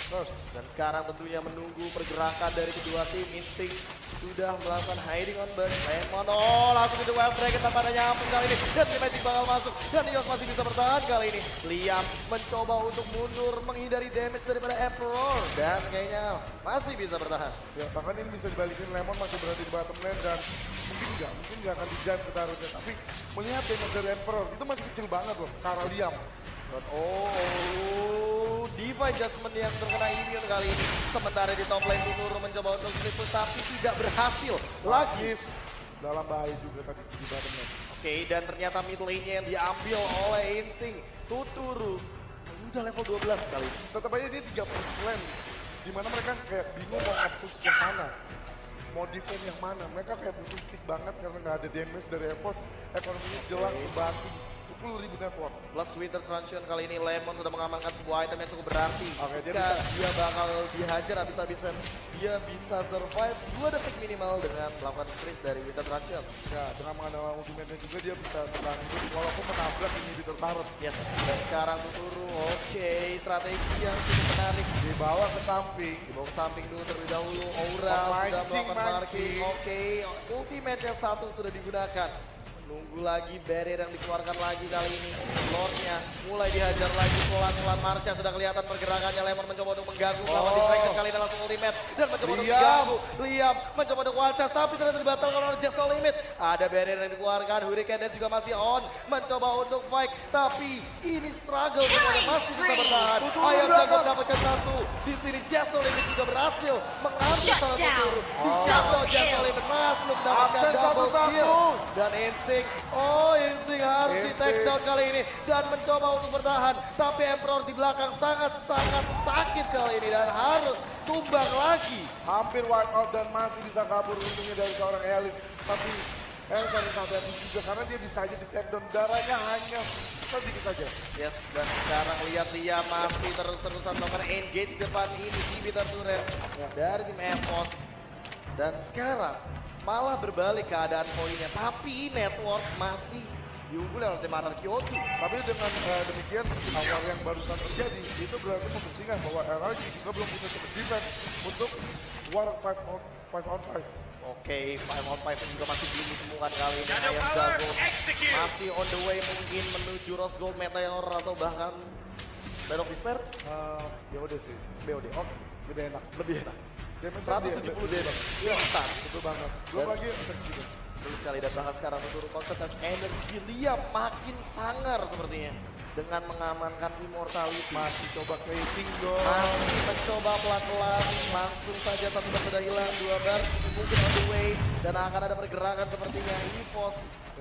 Terus. Dan sekarang tentunya menunggu pergerakan dari kedua tim. Instinct sudah melakukan hiding on burst. Lemon, langsung di wave dragon tanpa ada nyampun kali ini. Dan Magic bakal masuk. Dan Yos masih bisa bertahan kali ini. Liam mencoba untuk mundur menghindari damage daripada Emperor. Dan kayaknya masih bisa bertahan. Ya bahkan ini bisa dibalikin, Lemon masih berada di bottom lane dan mungkin nggak akan dijam ke targetnya. Tapi melihat damage dari Emperor itu masih kecil banget loh karena Liam. Divine Judgment yang terkena immune kali ini. Sementara di top lane Tuturu mencoba untuk flip tapi tidak berhasil lagi. Dalam bahaya juga tadi di bottom lane. Oke, dan ternyata mid lane-nya yang diambil oleh Instinct. Tuturu udah level 12 kali. Tetap aja dia 3 push lane. Dimana mereka kayak bingung mau nge-push yang mana. Mau defend yang mana. Mereka kayak butuh stick banget karena nggak ada damage dari EVOS. Ekonominya jelas membantu. 10.000 network. Plus Winter Truncheon kali ini Lemon sudah mengamankan sebuah item yang cukup berarti. Oke, dia bakal dihajar habis-habisan. Dia bisa survive 2 detik minimal dengan melakukan freeze dari Winter Truncheon. Ya, dengan mengandalkan ultimate-nya juga dia bisa menang walaupun menabrak inhibitor turret. Yes, dan sekarang Tuturu. Oke, strategi yang cukup menarik. Dibawa ke samping. Dibawa ke samping dulu terlebih dahulu. Aura sudah melakukan marking. Oke, ultimate-nya 1 sudah digunakan. Tunggu lagi barrier yang dikeluarkan lagi kali ini. Lordnya mulai dihajar lagi pelan-pelan. Marsha sudah kelihatan pergerakannya. Lemon mencoba untuk mengganggu. Melakukan distraction kali ini langsung ultimate. Dan mencoba untuk mengganggu. Liam mencoba untuk one shot. Tapi ternyata dibatalkan oleh Just No Limit. Ada barrier yang dikeluarkan. Hurricane Dance juga masih on. Mencoba untuk fight. Tapi ini struggle. Masih bisa bertahan. Ayam Jago mendapatkan satu. Di sini Just No Limit juga berhasil mengambil salah satu. Di shutdown Just No Limit masih mendapatkan double kill. Dan Instinct, Instinct harus di take down kali ini dan mencoba untuk bertahan. Tapi Emperor di belakang sangat-sangat sakit kali ini dan harus tumbang lagi. Hampir wipe out dan masih bisa kabur untungnya dari seorang Elis. Tapi Elis harus hati-hati juga karena dia bisa aja di take down. Darahnya hanya sedikit saja. Yes, dan sekarang lihat dia masih terus-terusan melakukan engage depan ini di Bitter Turret dari tim EVOS. Dan sekarang malah berbalik keadaan poinnya, tapi network masih diunggul oleh tim Anarchy O2. Tapi dengan demikian awal yang barusan terjadi itu berarti membuktikan bahwa RRQ juga belum punya cukup defense untuk war 5 on 5. Oke, 5 on 5 juga masih belum ditemukan kali ini. Ayam Jago masih on the way mungkin menuju Rose Gold Meteor atau bahkan Bedok Despair. BOD sih. BOD, oke. Lebih enak. Lebih enak. Damage 170 damage. Iya, besar. Betul banget. Belum lagi attack speed. Betul sekali dan bahkan sekarang menurut konsep dan energi Liam makin sangar sepertinya. Dengan mengamankan immortality. Masih coba creating dong. Masih mencoba pelan-pelan. Langsung saja satu bar sudah hilang. 2 bar mungkin on the way. Dan akan ada pergerakan sepertinya. EVOS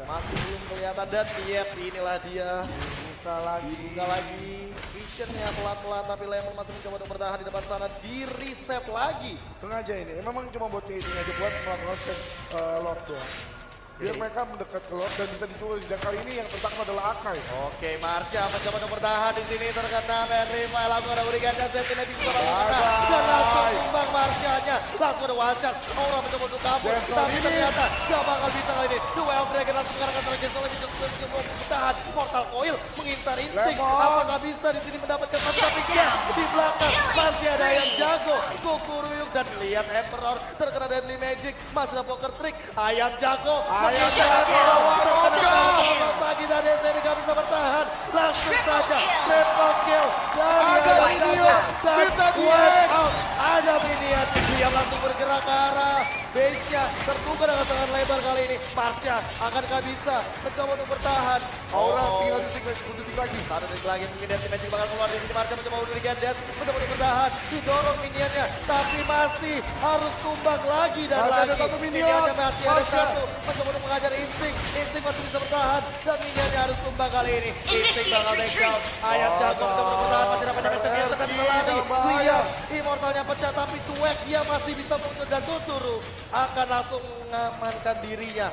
masih belum kelihatan. Dan yep, inilah dia. Dibuka lagi. Visionnya pelan-pelan. Tapi Lemon masih mencoba untuk bertahan di depan sana. Di reset lagi. Sengaja ini. Memang cuma buat creating aja buat melakukan set Lord doang. Biar mereka mendekat ke Lord dan bisa dicuri. Dan kali ini yang tertangkap adalah Akai. Oke, Marsha mencoba untuk bertahan di sini terkena Penrify. Langsung ada berikan dan Sentinel di sebelah tengah. Dan langsung tumbang Marshanya. Langsung ada one shot. Aura mencoba untuk kabur. Tapi ternyata gak bakal bisa kali ini. Dua Dragon langsung mengarahkan terjadi oleh mencoba bertahan. Mortal Coil mengintar Instinct. Apakah bisa di sini mendapatkan satu tapi di belakang masih ada Ayam Jago. Kukuruyuk dan lihat Emperor terkena Deadly Magic. Masih ada Poker Trick. Ayam Jago. Ayam Jago lagi dan DCD gak bisa bertahan. Langsung saja triple kill dari Ayam Jago dan wipe out. Ada minion. Dia langsung bergerak ke arah base-nya. Terbuka dengan tangan lebar kali ini. Marsha akankah bisa mencoba untuk bertahan. Aura tinggal detik lagi. Satu detik lagi mungkin Deadly Magic bakal keluar dari sini. Marsha mencoba untuk di-gas. Mencoba untuk bertahan. Didorong minionnya. Tapi masih harus tumbang lagi dan masih lagi. Ada satu minion. Minionnya masih ada satu. Mencoba untuk mengajar Instinct. Instinct masih bisa bertahan. Dan minionnya harus tumbang kali ini. Instinct bakal take down. Ayam Jago mencoba untuk bertahan. Masih dapat damage yang biasa dan selari. Liam Immortalnya pecah tapi cuek. Dia masih bisa mundur dan Tuturu akan langsung mengamankan dirinya.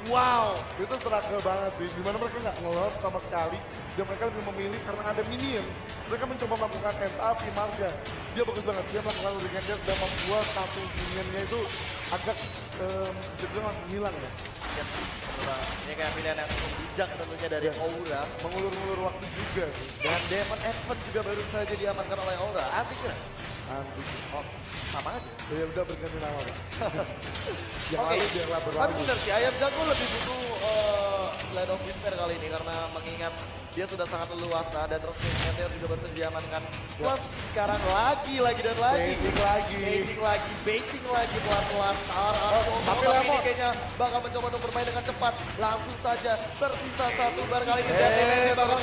Wow, itu struggle banget sih. Dimana mereka nggak ngelot sama sekali. Dan mereka lebih memilih karena ada minion. Mereka mencoba melakukan end up di Marsha. Dia bagus banget. Dia melakukan Hurricane Dance dan membuat satu minionnya itu agak bisa bilang langsung hilang ya. Ini kayak pilihan yang cukup bijak tentunya dari Aura. Mengulur-ngulur waktu juga sih. Dan Demon Advent juga baru saja diamankan oleh Aura. Anti-Crash. Oh, sama aja. Ya udah berganti nama Pak. Yang Oke, lalu biarlah tapi berlalu. benar sih Ayam Jago lebih butuh Land of Despair kali ini karena mengingat dia sudah sangat leluasa dan terus Meteor juga baru saja diamankan. Plus sekarang lagi dan lagi. Baiting lagi pelan-pelan. Tapi ini kayaknya bakal mencoba untuk bermain dengan cepat. Langsung saja tersisa satu bar kali ini. Dan ini bakal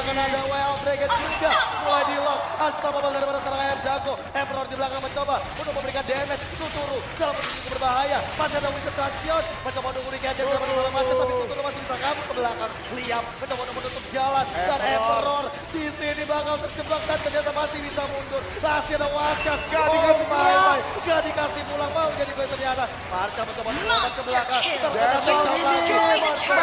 kena ada Wild Dragon juga. Mulai di lock. Unstoppable daripada serangan Ayam Jago. Emperor di belakang mencoba untuk memberikan damage. Tuturu dalam posisi berbahaya. Masih ada Wizard Traction. Mencoba untuk memberikan damage dapat bola masih. Tapi Tuturu masih bisa kabur ke belakang. Liam mencoba untuk menutup jalan. Dan Emperor di sini bakal terjebak dan ternyata masih bisa mundur. Masih ada Wakas. Gak dikasih pulang. Mau jadi gue ternyata. Marsha mencoba untuk melompat ke belakang. Terkena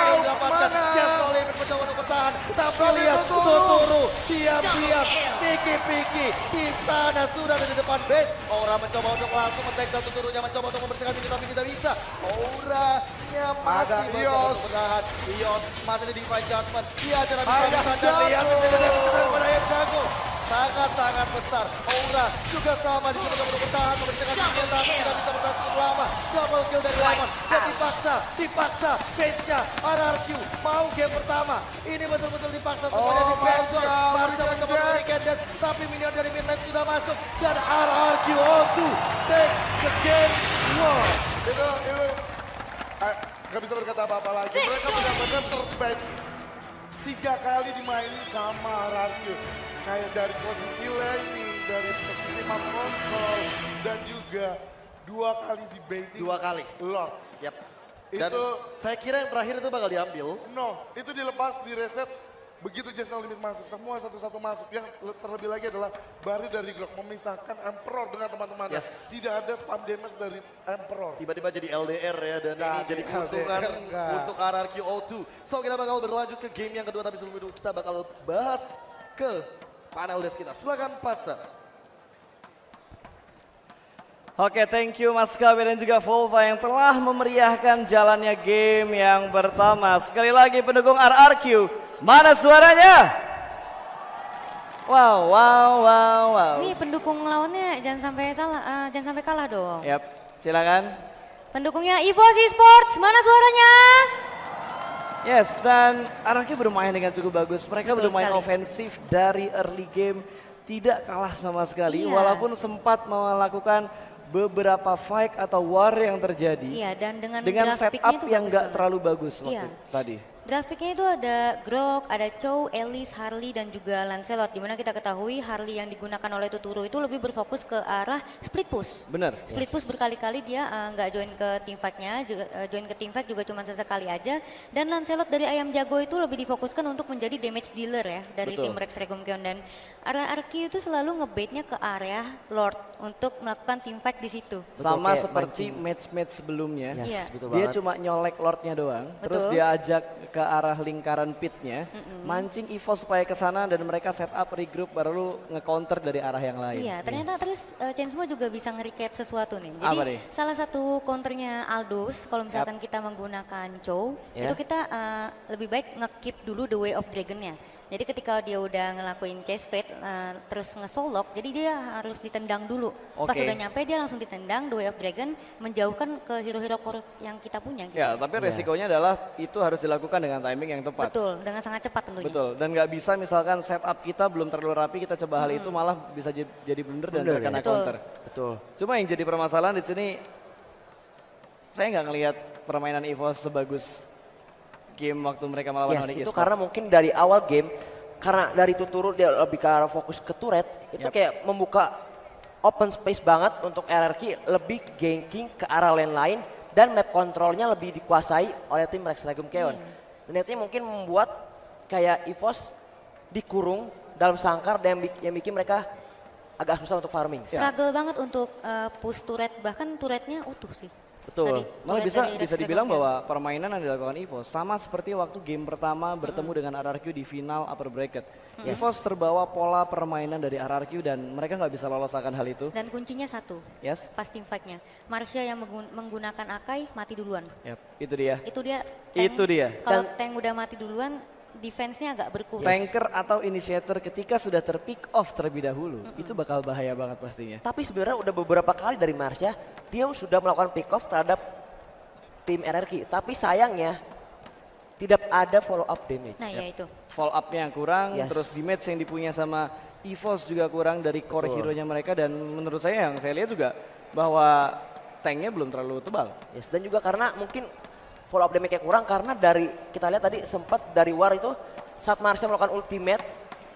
mau mendapatkan Just No Limit mencoba untuk bertahan. Tapi lihat Tuturu diam-diam. Sticky-picky. Di sana sudah ada di depan base. Aura mencoba untuk langsung men-take down Tuturunya. Mencoba untuk membersihkan diri tapi tidak bisa. Aura-nya masih mencoba untuk bertahan. Ios masih di Divine Judgment. Dia acara bisa dan lihat kepada Ayam Jago. sangat-sangat besar. Aura juga sama di sini untuk bertahan memberikan skill tapi tidak bisa bertahan cukup lama. Double kill dari Lemon dan dipaksa base-nya RRQ mau game pertama. Ini betul-betul dipaksa semuanya di backdoor. Marcel mencoba memberikan dash tapi minion dari midlane sudah masuk dan RRQ also take the game war. Itu nggak bisa berkata apa-apa lagi. Mereka benar-benar terbaik. 3 kali dimainin sama RRQ. Kayak dari posisi laning, dari posisi map control, dan juga 2 kali di baiting. 2 kali. Lord. Yap. Dan Itu saya kira yang terakhir itu bakal diambil. no, itu dilepas, di reset. Begitu Just No Limit masuk, semua satu-satu masuk. Yang terlebih lagi adalah Barry dari Grok memisahkan Emperor dengan teman-temannya. Yes. Tidak ada spam damage dari Emperor. Tiba-tiba jadi LDR ya dan Nggak, ini jadi keuntungan LDR nggak. untuk RRQ O2. So kita bakal berlanjut ke game yang kedua tapi sebelum itu kita bakal bahas ke panel desk kita. Silakan Pasta. Oke, thank you Mas Kabe dan juga Volva yang telah memeriahkan jalannya game yang pertama. Sekali lagi pendukung RRQ, mana suaranya? Wow. Ini pendukung lawannya jangan sampai salah, jangan sampai kalah dong. Yap, silakan. Pendukungnya EVOS Esports, mana suaranya? Yes, dan RRQ bermain dengan cukup bagus. Mereka Betul bermain sekali. ofensif dari early game, tidak kalah sama sekali. Iya. Walaupun sempat melakukan beberapa fight atau war yang terjadi. Iya, dan dengan setup draft picknya itu yang bagus nggak banget. terlalu bagus waktu Iya. tadi. Draft picknya itu ada Grok, ada Chow, Elise, Harley, dan juga Lancelot. Dimana kita ketahui Harley yang digunakan oleh Tuturu itu lebih berfokus ke arah split push. Bener. Split push berkali-kali dia nggak join ke team fight-nya, join ke team fight juga cuma sesekali aja. Dan Lancelot dari Ayam Jago itu lebih difokuskan untuk menjadi damage dealer ya dari Betul. tim Rex Regum Keon. Dan RRQ itu selalu ngebaitnya ke area Lord untuk melakukan team fight di situ. Sama kayak seperti match-match sebelumnya. Yes, Iya. betul Dia banget. cuma nyolek Lordnya doang, terus Betul. dia ajak ke arah lingkaran pitnya, mancing EVOS supaya ke sana dan mereka set up regroup baru nge-counter dari arah yang lain. Iya, ternyata terus Chainsmo juga bisa nge-recap sesuatu nih. Jadi Apa nih? salah satu counternya Aldous, kalau misalkan kita menggunakan Chow, Ya. itu kita lebih baik nge-keep dulu the way of dragonnya. Jadi ketika dia udah ngelakuin chase fade, terus nge-solok, jadi dia harus ditendang dulu. Pas Oke. udah nyampe dia langsung ditendang, the way of dragon, menjauhkan ke hero-hero core yang kita punya. Gitu. Ya, tapi resikonya adalah itu harus dilakukan dengan timing yang tepat. Betul, dengan sangat cepat tentunya. Betul, dan nggak bisa misalkan setup kita belum terlalu rapi, kita coba hal itu malah bisa jadi blunder dan Blunder, terkena Betul. counter. Betul. Cuma yang jadi permasalahan di sini, saya nggak ngelihat permainan EVOS sebagus game waktu mereka melawan Yes, Onyx itu Esports. karena mungkin dari awal game, karena dari Tuturu dia lebih ke arah fokus ke turret, itu kayak membuka open space banget untuk RRQ lebih ganking ke arah lane lain dan map kontrolnya lebih dikuasai oleh tim Rex Regum Keon. Dan itu mungkin membuat kayak EVOS dikurung dalam sangkar dan yang bikin mereka agak susah untuk farming. Struggle banget untuk push turret, bahkan turretnya utuh sih. Betul. Tadi, Malah turret bisa dari Rex bisa dibilang Regum Keon. bahwa permainan yang dilakukan EVOS sama seperti waktu game pertama bertemu dengan RRQ di final upper bracket. EVOS terbawa pola permainan dari RRQ dan mereka nggak bisa lolos akan hal itu. Dan kuncinya satu, Yes, pas team fight-nya. Marsha yang menggunakan Akai mati duluan. yep, itu dia. Itu dia. Itu dia. Kalau tank udah mati duluan, defense-nya agak berkurang. Tanker atau initiator ketika sudah terpick off terlebih dahulu, itu bakal bahaya banget pastinya. Tapi sebenarnya udah beberapa kali dari Marsha, dia sudah melakukan pick off terhadap tim RRQ. Tapi sayangnya tidak ada follow up damage. Nah ya itu. Follow up-nya yang kurang, Yes. terus damage yang dipunya sama EVOS juga kurang dari core hero-nya mereka dan menurut saya yang saya lihat juga bahwa tanknya belum terlalu tebal. Yes, dan juga karena mungkin follow up damage-nya kurang karena dari kita lihat tadi sempat dari War itu saat Marsha melakukan ultimate,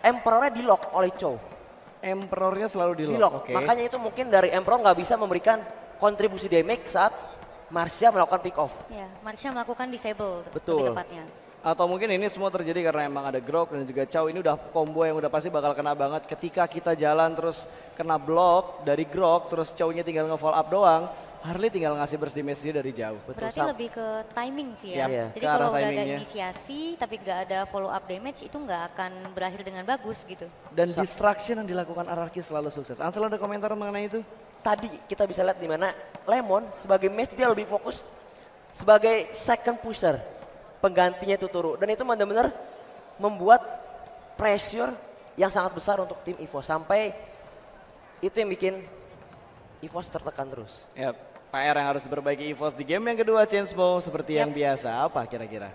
Emperor-nya di lock oleh Chow. Emperor-nya selalu di Di lock. lock. Oke. Makanya itu mungkin dari Emperor nggak bisa memberikan kontribusi damage saat Marsha melakukan pick off. Ya, Marsha melakukan disable Betul. lebih tepatnya. Atau mungkin ini semua terjadi karena emang ada Grok dan juga Chow, ini udah combo yang udah pasti bakal kena banget ketika kita jalan terus kena block dari Grok terus Chow-nya tinggal nge-follow up doang, Harley tinggal ngasih burst damage dia dari jauh. Berarti lebih ke timing sih ya. Yap, Iya. Jadi ke arah kalau udah ada timingnya. inisiasi tapi nggak ada follow up damage itu nggak akan berakhir dengan bagus gitu. Dan distraction yang dilakukan RRQ selalu sukses. Ansel ada komentar mengenai itu? Tadi kita bisa lihat di mana Lemon sebagai match dia lebih fokus sebagai second pusher, penggantinya Tuturu. Dan itu benar-benar membuat pressure yang sangat besar untuk tim EVOS. Sampai itu yang bikin EVOS tertekan terus. Ya, PR yang harus diperbaiki EVOS di game yang kedua Chainsmo seperti yang biasa. Apa kira-kira?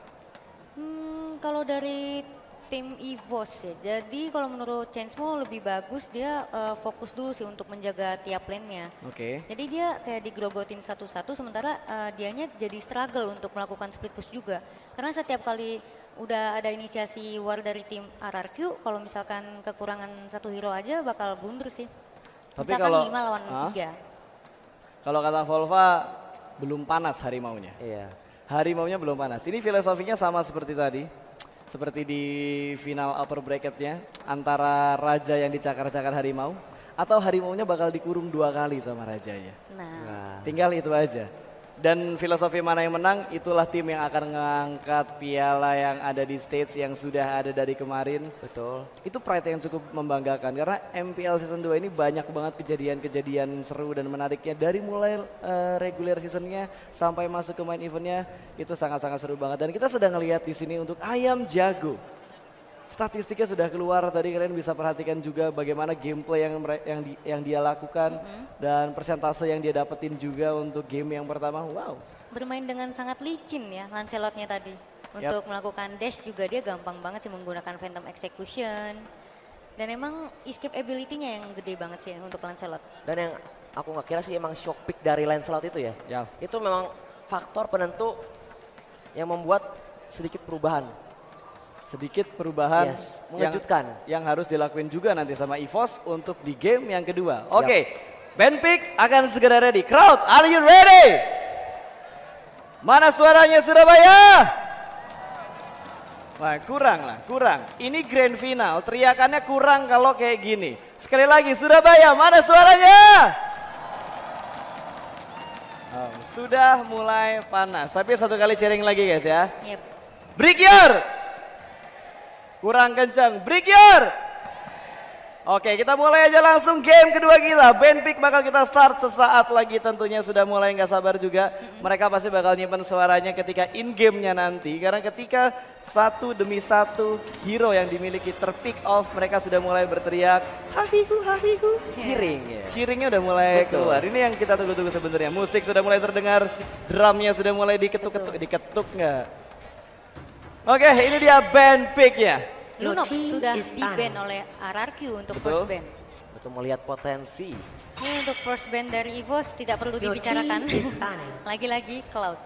Kalau dari tim EVOS ya, jadi kalau menurut Chainsmo lebih bagus dia fokus dulu sih untuk menjaga tiap lane-nya. Oke. Jadi dia kayak digrogotin satu-satu sementara dianya jadi struggle untuk melakukan split push juga. Karena setiap kali udah ada inisiasi war dari tim RRQ, kalau misalkan kekurangan satu hero aja bakal blunder sih. Tapi Misalkan kalau 5 lawan 3. Kalau kata Volva belum panas harimaunya. Iya. Harimaunya belum panas. Ini filosofinya sama seperti tadi. Seperti di final upper bracketnya antara raja yang dicakar-cakar harimau atau harimaunya bakal dikurung 2 kali sama rajanya. Nah, Tinggal itu aja. Dan filosofi mana yang menang, itulah tim yang akan mengangkat piala yang ada di stage yang sudah ada dari kemarin. Betul. Itu pride yang cukup membanggakan karena MPL Season 2 ini banyak banget kejadian-kejadian seru dan menariknya. Dari mulai regular seasonnya sampai masuk ke main eventnya, itu sangat-sangat seru banget. Dan kita sedang ngelihat di sini untuk Ayam Jago. Statistiknya sudah keluar, tadi kalian bisa perhatikan juga bagaimana gameplay yang dia lakukan dan persentase yang dia dapetin juga untuk game yang pertama. Wow. bermain dengan sangat licin ya Lancelotnya tadi. Untuk melakukan dash juga dia gampang banget sih menggunakan Phantom Execution. Dan emang escape ability-nya yang gede banget sih untuk Lancelot. Dan yang aku nggak kira sih emang shock pick dari Lancelot itu ya. Ya. Itu memang faktor penentu yang membuat sedikit perubahan. Sedikit perubahan Yes, mengejutkan. yang harus dilakuin juga nanti sama EVOS untuk di game yang kedua. Oke, band pick akan segera ready. Crowd, are you ready? Mana suaranya Surabaya? Wah, kurang. Ini grand final, teriakannya kurang kalau kayak gini. Sekali lagi, Surabaya, mana suaranya? Oh, sudah mulai panas, tapi satu kali cheering lagi guys ya. Yep. Brigyor! Kurang kencang, Brigyor! Oke, kita mulai aja langsung game kedua kita. Band pick bakal kita start sesaat lagi, tentunya sudah mulai nggak sabar juga. Mereka pasti bakal nyimpen suaranya ketika in game-nya nanti. Karena ketika satu demi satu hero yang dimiliki terpick off, mereka sudah mulai berteriak, hahihu, hahihu. Cheering ya. Cheeringnya udah mulai keluar. Ini yang kita tunggu-tunggu sebenarnya. Musik sudah mulai terdengar, drumnya sudah mulai diketuk nggak? Oke, ini dia band pick-nya. Lunox sudah di-ban oleh RRQ untuk first ban. Betul, melihat potensi. Ini untuk first ban dari EVOS tidak perlu dibicarakan. Lagi-lagi Cloud.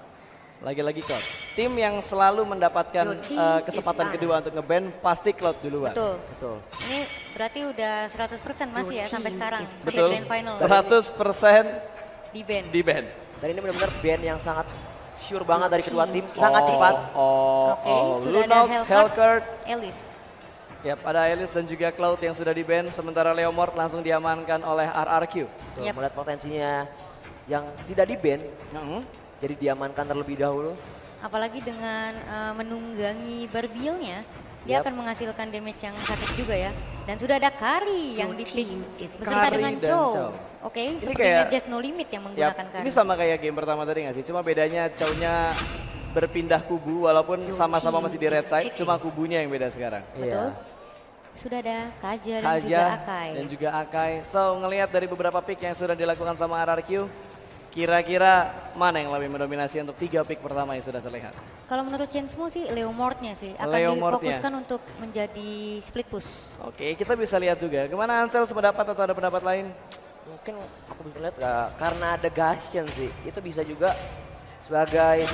Lagi-lagi Cloud. Tim yang selalu mendapatkan kesempatan kedua untuk nge-ban pasti Cloud duluan. Betul. Ini berarti udah 100% masih ya sampai sekarang. Sampai Betul. grand final. 100% Di-ban. di-ban. Dan ini benar-benar band yang sangat sure banget dari kedua tim, sangat cepat. Oke, sudah ada Lunox, Hellcurt. Ellis. Yap, ada Elis dan juga Cloud yang sudah di-ban. Sementara Leomord langsung diamankan oleh RRQ. Tuh, Yap. melihat potensinya yang tidak di-ban, jadi diamankan terlebih dahulu. Apalagi dengan menunggangi Barbielnya, dia akan menghasilkan damage yang sakit juga ya. Dan sudah ada Kari yang di-pick beserta Kari dengan dan Chow. Chow. Oke, Ini sepertinya kayak- Just No Limit yang Yap, menggunakan Kari. ini sama kayak game pertama tadi nggak sih? Cuma bedanya Chow-nya berpindah kubu walaupun sama-sama masih di red side, cuma kubunya yang beda sekarang. Betul. Sudah ada Kaja dan juga Kaja Akai. dan juga Akai. So, ngelihat dari beberapa pick yang sudah dilakukan sama RRQ, kira-kira mana yang lebih mendominasi untuk 3 pick pertama yang sudah terlihat? Kalau menurut Chainsmo sih Leomordnya sih akan Leomordnya. difokuskan untuk menjadi split push. Oke, kita bisa lihat juga. Kemana Ansel sependapat atau ada pendapat lain? Mungkin aku bisa lihat karena ada Gashen sih, itu bisa juga sebagai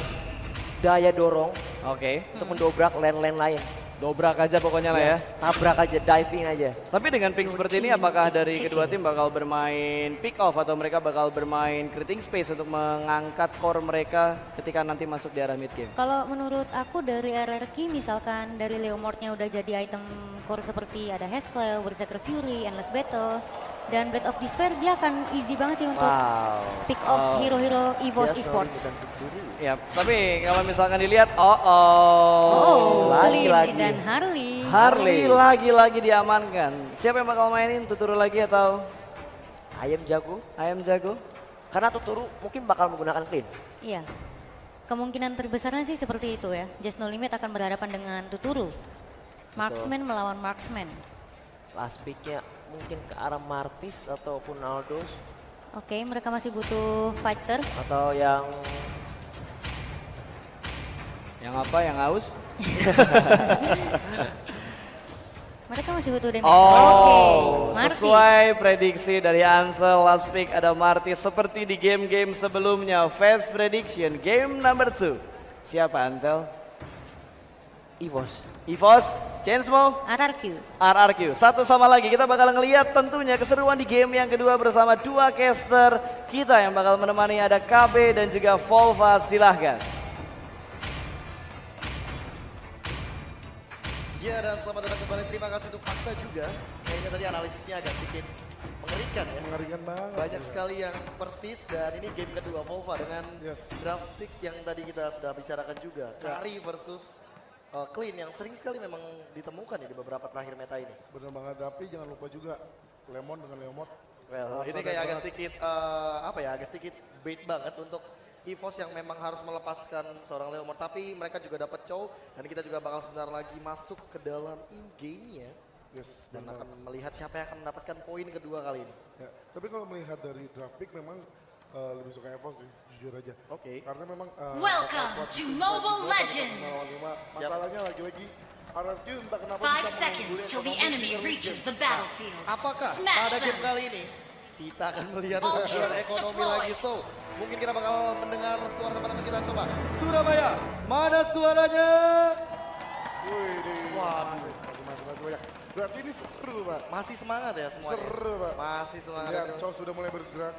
daya dorong Oke, untuk mendobrak lane-lane lain. dobrak aja pokoknya lah ya. Yes, tabrak aja, diving aja. Tapi dengan pick seperti ini apakah dari kedua tim bakal bermain pick off atau mereka bakal bermain creating space untuk mengangkat core mereka ketika nanti masuk di arah mid game? Kalau menurut aku dari RRQ misalkan dari Leomordnya udah jadi item core seperti ada Hexclaw, Berserker Fury, Endless Battle, dan Blade of Despair, dia akan easy banget sih untuk pick off hero-hero EVOS Just Esports. Ya, tapi kalau misalkan dilihat, Lagi-lagi. Dan Harley. Harley lagi-lagi diamankan. Siapa yang bakal mainin? Tuturu lagi atau Ayam jago, Ayam Jago? karena Tuturu mungkin bakal menggunakan clean. Iya. Kemungkinan terbesarnya sih seperti itu ya. Just No Limit akan berhadapan dengan Tuturu. Marksman melawan marksman. Last picknya mungkin ke arah Martis ataupun Aldos. Oke, mereka masih butuh fighter. Atau yang Yang apa? Yang haus? Mereka masih butuh damage. Oh, Martis. sesuai prediksi dari Ansel, last pick ada Martis seperti di game-game sebelumnya. Fast prediction, game number 2. Siapa Ansel? EVOS. EVOS, Chainsmo, RRQ. RRQ. Satu sama lagi kita bakal ngelihat tentunya keseruan di game yang kedua bersama dua caster kita yang bakal menemani ada KB dan juga Volva. Silahkan. Ya, dan selamat datang kembali. Terima kasih untuk Pasta juga. Kayaknya tadi analisisnya agak sedikit mengerikan ya. Mengerikan banget. Banyak sekali yang persis dan ini game kedua Volva dengan Yes. draft pick yang tadi kita sudah bicarakan juga. Kari versus Clean yang sering sekali memang ditemukan ya di beberapa terakhir meta ini. Bener banget, tapi jangan lupa juga Lemon dengan Lemot. Well, ini kayak agak sedikit agak sedikit bait banget untuk EVOS yang memang harus melepaskan seorang Leomord, tapi mereka juga dapat chow dan kita juga bakal sebentar lagi masuk ke dalam in-game-nya. Yes, Dan benar. akan melihat siapa yang akan mendapatkan poin kedua kali ini. Ya, tapi kalau melihat dari draft pick memang lebih suka EVOS sih, jujur aja. Oke. Karena memang Welcome to Mobile Legends. Masalahnya lagi-lagi RRQ entah kenapa 5 bisa seconds mengungguli till the ekonomi enemy League. reaches the battlefield. Apakah Smash pada them. game kali ini kita akan melihat All keunggulan troops ekonomi deployed. lagi? So, mungkin kita bakal mendengar suara teman-teman kita. Coba, Surabaya, mana suaranya? Wih, masih banyak. Berarti ini seru, Pak. Masih semangat ya semuanya? Seru, Pak. Masih semangat. Lihat, Chow sudah mulai bergerak.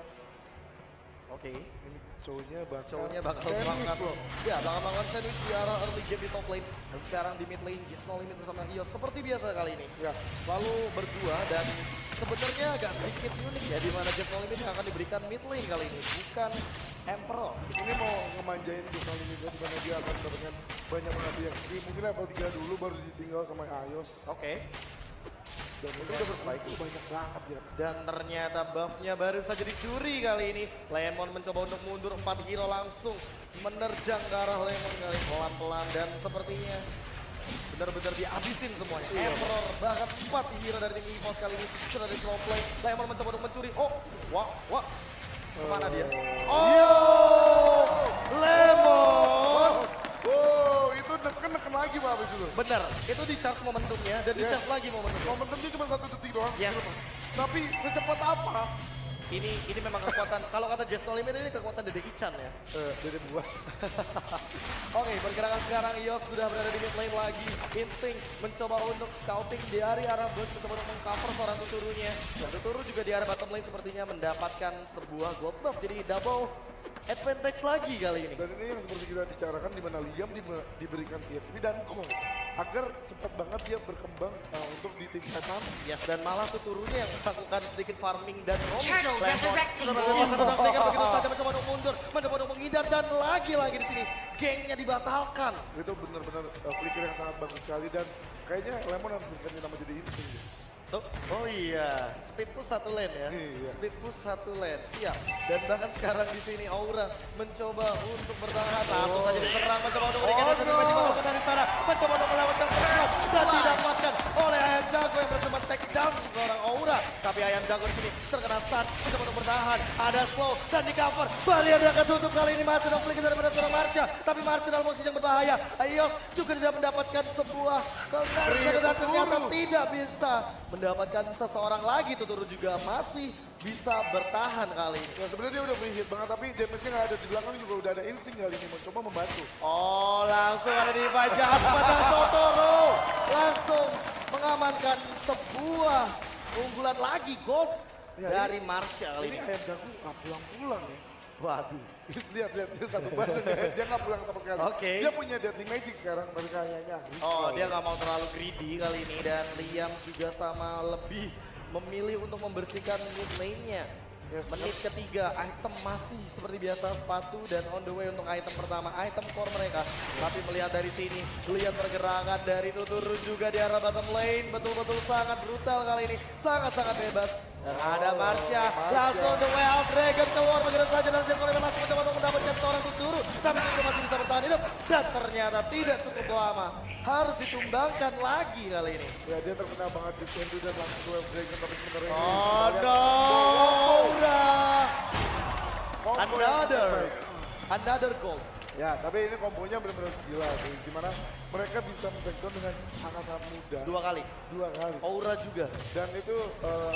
Oke. Ini Chow-nya Cowoknya bakal sandwich melakukan loh. ya bakal melakukan sandwich di arah early game di top lane dan sekarang di mid lane Jits No Limit bersama Hios seperti biasa kali ini Ya. selalu berdua dan sebenarnya agak sedikit unik ya di mana Jits No Limit yang akan diberikan mid lane kali ini bukan Emperor. Ini mau ngemanjain Jisno Limitnya di mana dia akan mendapatkan banyak mengambil XP. Mungkin level 3 dulu baru ditinggal sama Ayos. Oke. Dan itu udah berbaik tuh banyak banget ya. Dan ternyata buffnya baru saja dicuri kali ini. Lemon mencoba untuk mundur 4 hero langsung menerjang ke arah Lemon kali pelan-pelan dan sepertinya benar-benar dihabisin semuanya. Emperor bahkan 4 hero dari tim EVOS kali ini sudah di slow play. Lemon mencoba untuk mencuri. Oh, wah. Kemana dia? Oh, Lemon. Wow, itu neken lagi Pak abis itu. Bener, itu di charge momentumnya dan di charge lagi momentumnya. Momentumnya cuma 1 detik doang. Yes. Tapi secepat apa? Ini memang kekuatan, kalau kata Just No Limit ini kekuatan Dede Ichan ya. Dari buah. Oke, pergerakan sekarang Ios sudah berada di mid lane lagi. Instinct mencoba untuk scouting dari arah bus, mencoba untuk mengcover seorang Tuturunya. Dan Tuturu juga di arah bottom lane sepertinya mendapatkan sebuah gold buff. Jadi double advantage lagi kali ini. Dan ini yang seperti kita bicarakan di mana Liam diberikan EXP dan Kong agar cepat banget dia berkembang untuk di tim setan. Yes, dan malah Tuturunya yang melakukan sedikit farming dan Turtle resurrecting begitu saja mencoba untuk mundur, mencoba untuk menghindar dan lagi-lagi di sini gengnya dibatalkan. Itu benar-benar flicker yang sangat bagus sekali dan kayaknya Lemon harus berganti nama jadi Instinct. Oh iya, speed push 1 lane ya. Iya. Speed push 1 lane, siap. Dan bahkan sekarang di sini Aura mencoba untuk bertahan. Langsung saja diserang, mencoba untuk memberikan Oh, dasar no. tiba-tiba dari sana. Mencoba untuk melewatkan serangan dan didapatkan oleh Ayam Jago yang berhasil take down seorang Aura. Tapi Ayam Jago di sini terkena stun, mencoba untuk bertahan. Ada slow dan di cover. Barrier yang ketutup kali ini masih ada flicker daripada seorang Marsha. Tapi Marsha dalam posisi yang berbahaya. Ayos juga tidak mendapatkan sebuah kemenangan dan ternyata tidak bisa mendapatkan seseorang lagi. Tuturu juga masih bisa bertahan kali ini. Ya sebenarnya dia udah hit banget tapi damage-nya nggak ada di belakang juga udah ada Instinct kali ini mencoba membantu. Oh, langsung ada di jahat pada Totoro. Langsung mengamankan sebuah unggulan lagi gold Ya, dari Marsha kali Ini ini. Ayam Jago nggak pulang-pulang ya. Waduh. lihat dia satu badan ya. Dia nggak pulang sama sekali. Oke. Dia punya Deadly Magic sekarang tapi kayaknya. Oh, dia nggak mau terlalu greedy kali ini dan Liam juga sama lebih memilih untuk membersihkan mid lane-nya. Yes. Menit ketiga, item masih seperti biasa sepatu dan on the way untuk item pertama, item core mereka. Tapi melihat dari sini, lihat pergerakan dari Tuturu juga di arah bottom lane, betul-betul sangat brutal kali ini, sangat-sangat bebas. Dan ada Marsha, langsung the way out Dragon keluar begitu saja dan Jets Oliver langsung mencoba untuk mendapatkan seorang Tuturu. Tapi Tuturu masih bisa bertahan hidup dan ternyata tidak cukup lama. harus ditumbangkan lagi kali ini. Ya dia terkena banget di sendu dan langsung Wave Dragon tapi sebenarnya ini Oh kita lihat no, Aura. combo yang sangat Another, baik. another gold. Ya, tapi ini kombonya benar-benar gila sih. Gimana mereka bisa men-backdown dengan sangat-sangat mudah. Dua kali. Dua kali. Aura juga. Dan itu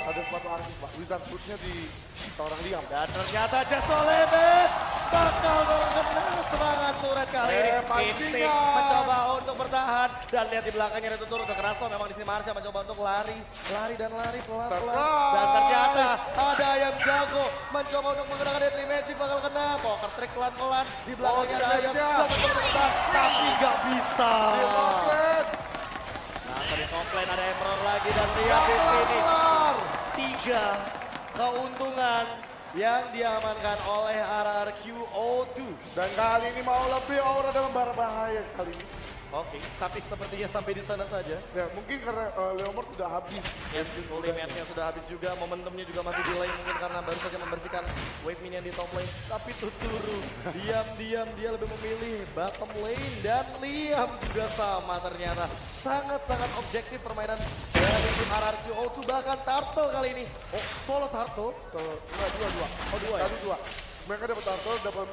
ada sepatu arsis Pak. Wizard Footnya di seorang Liam. Dan ternyata Just No Limit bakal terkena serangan turret kali ini. Pancingan. Instinct mencoba untuk bertahan. Dan lihat di belakangnya itu turun ke Krasto. Memang di sini Marsha mencoba untuk lari. Lari dan lari pelan-pelan. Surprise. Dan ternyata ada Ayam Jago mencoba untuk menggunakan Deadly Magic bakal kena. Poker trick pelan-pelan. Di belakangnya ada Ayam Jago mencoba untuk bertahan. Tapi nggak bisa. Di Moxley. Nah, tadi komplain ada Emperor lagi dan lihat di sini. 3 keuntungan yang diamankan oleh RRQ O2. Dan kali ini mau lebih Aura dalam bahaya kali ini. Oke, tapi sepertinya sampai di sana saja. Ya mungkin karena Leomord sudah habis. Yes, ultimate-nya sudah habis juga, momentumnya juga masih delay mungkin karena baru saja membersihkan wave minion di top lane. Tapi Tuturu, diam-diam dia lebih memilih bottom lane dan Liam juga sama ternyata. Sangat-sangat objektif permainan dari tim RRQ O2 bahkan Turtle kali ini. Oh, solo Turtle? Enggak, dua. Oh, dua ya? Tadi dua. Mereka dapat turtle, dapat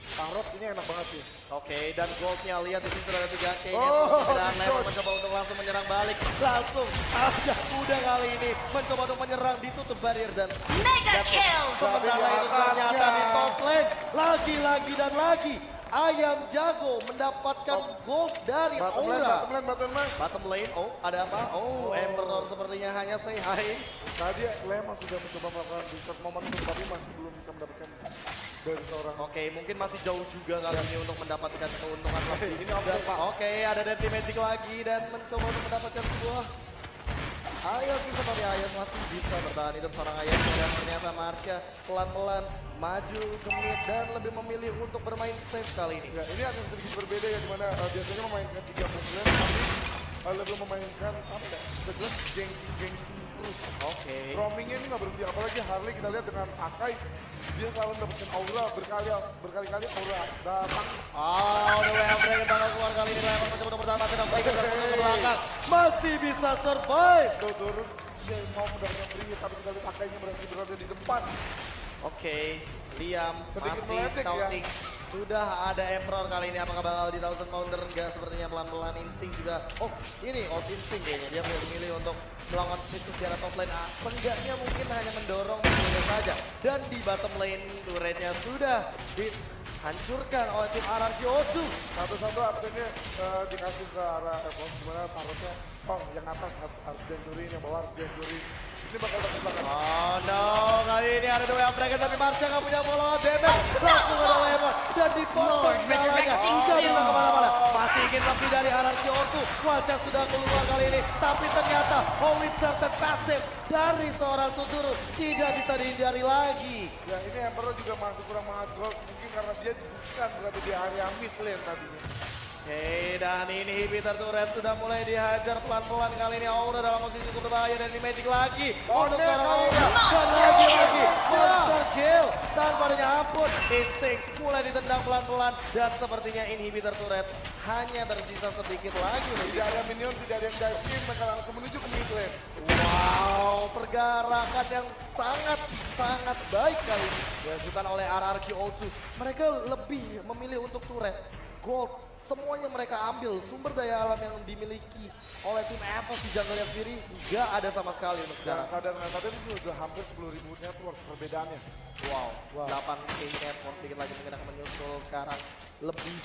tarot, ini enak banget sih. Oke, dan goldnya lihat di sini sudah ada 3 K-nya. Oh, Dan Lemon good. mencoba untuk langsung menyerang balik. Langsung agak mudah kali ini mencoba untuk menyerang ditutup barrier dan Mega kill! sementara itu ternyata di top lane lagi-lagi dan lagi Ayam Jago mendapatkan gold dari Bottom Aura. lane. Bottom lane, oh ada apa? Oh, Emperor sepertinya hanya say hi. Tadi Lemon sudah mencoba melakukan reset momentum, tapi masih belum bisa mendapatkan dari seorang. Oke, mungkin masih jauh juga kali ini untuk mendapatkan keuntungan lebih. Ini opsi, Pak. Oke, ada Deadly Magic lagi dan mencoba untuk mendapatkan sebuah Ayas bisa tapi Ayas masih bisa bertahan hidup seorang Ayas dan ternyata Marsha pelan-pelan maju ke mid dan lebih memilih untuk bermain safe kali ini. Ya, ini akan sedikit berbeda ya, dimana biasanya memainkan 3 pukulan, tapi lebih memainkan apa ya, sejelas gengking terus. Oke. Roamingnya ini nggak berhenti, apalagi Harley kita lihat dengan Akai, dia selalu mendapatkan Aura berkali-kali Aura datang. Oh, the way Dragon bakal keluar kali ini. Lemon mencoba untuk bertahan masih dapat dan ke belakang. Masih bisa survive. Tuh turun, dia mau mendapatkan free, tapi kita lihat Akainya berhasil berada di depan. Oke, Liam Sedikit masih melenceng, scouting. Sudah ada Emperor kali ini, apakah bakal di 1000 Pounder? Enggak, sepertinya pelan-pelan Instinct juga. Oh, ini Out Instinct kayaknya. Dia memilih untuk melakukan split ke secara top lane. Seenggaknya mungkin hanya mendorong musuhnya saja. Dan di bottom lane, turretnya sudah dihancurkan oleh tim RRQ O2. Satu-satu absennya dikasih ke arah Evos, dimana tarotnya, yang atas harus dihancurin, yang bawah harus dihancurin. Ini bakal terkembangkan. Oh no, kali ini ada dua yang Dragon tapi Marsha nggak punya follow up damage. Langsung ada Lemon dan di poster Lord segalanya. resurrecting Nggak bisa soon. kemana-mana. Masih ingin lebih dari RRQ O2. Wajah sudah keluar kali ini. Tapi ternyata Holy Certain Passive dari seorang Tuturu tidak bisa dihindari lagi. Ya ini Emperor juga masuk kurang banget gold, mungkin karena dia bukan berada di area mid lane tadinya. Oke, dan ini Inhibitor Turret sudah mulai dihajar pelan-pelan kali ini. Aura dalam posisi cukup berbahaya dan di Magic lagi. Untuk seorang Aura. Dan lagi-lagi Monster Kill. Tanpa adanya ampun. Instinct mulai ditendang pelan-pelan. Dan sepertinya Inhibitor Turret hanya tersisa sedikit lagi. Tidak ada minion, tidak ada yang dive in, mereka langsung menuju ke mid lane. Wow, pergerakan yang sangat baik kali ini. Dilakukan oleh RRQ O2. Mereka lebih memilih untuk turret. Gold, semuanya mereka ambil. Sumber daya alam yang dimiliki oleh tim Evos di jungle-nya sendiri nggak ada sama sekali untuk Jangan sekarang. sadar, tapi itu sudah hampir 10.000 network perbedaannya. Wow, 8K network dikit lagi mungkin akan menyusul sekarang. Lebih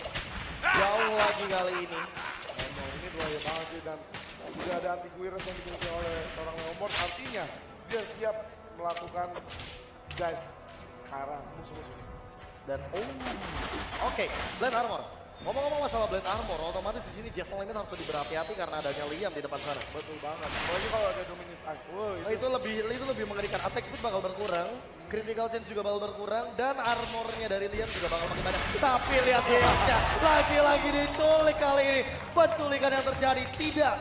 jauh lagi kali ini. Emang ini bahaya banget sih, dan sudah ada anti-Quiris yang dimiliki oleh seorang Leomord. Artinya dia siap melakukan dive ke arah musuh-musuhnya. Dan oke, Blade Armor. Ngomong-ngomong masalah Blade Armor, otomatis di sini Just No Limit harus lebih berhati-hati karena adanya Liam di depan sana. Betul banget. Apalagi kalau ada Dominus Ice. Wow, Itu lebih mengerikan. Attack speed bakal berkurang, critical chance juga bakal berkurang, dan armornya dari Liam juga bakal makin banyak. Tapi lihat dia, lagi-lagi diculik kali ini. Penculikan yang terjadi tidak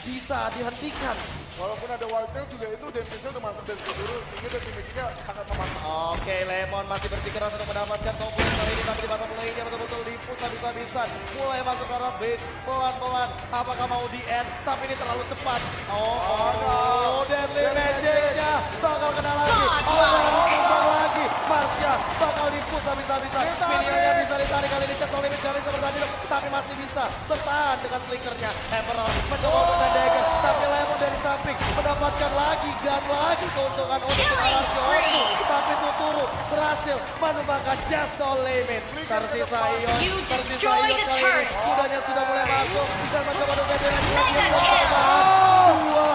bisa dihentikan Walaupun ada wild charge juga itu damage-nya udah masuk dari Tuturu sehingga dari tim Mekika sangat mematah. Oke, Lemon masih bersikeras untuk mendapatkan komponen kali ini, tapi di bottom lane-nya betul-betul dipus habis-habisan. Mulai masuk ke arah base, pelan-pelan. Apakah mau di end? Tapi ini terlalu cepat. Deadly Magic-nya bakal kena lagi. Tumbang lagi. Marsha bakal dipus habis-habisan. Minionnya bisa ditarik kali ini. Check limit gak bisa bertahan, tapi masih bisa bertahan dengan flickernya. Emerald mencoba untuk Dagger, tapi Lemon dari samping mendapatkan lagi gun lagi keuntungan untuk Killing spree. tapi Tuturu berhasil menumbangkan Just No Limit. Tersisa Ion, You tersisa destroy Ion the kali ini. turret. Kudanya sudah mulai masuk dan mencoba untuk dengan Mega kill. dua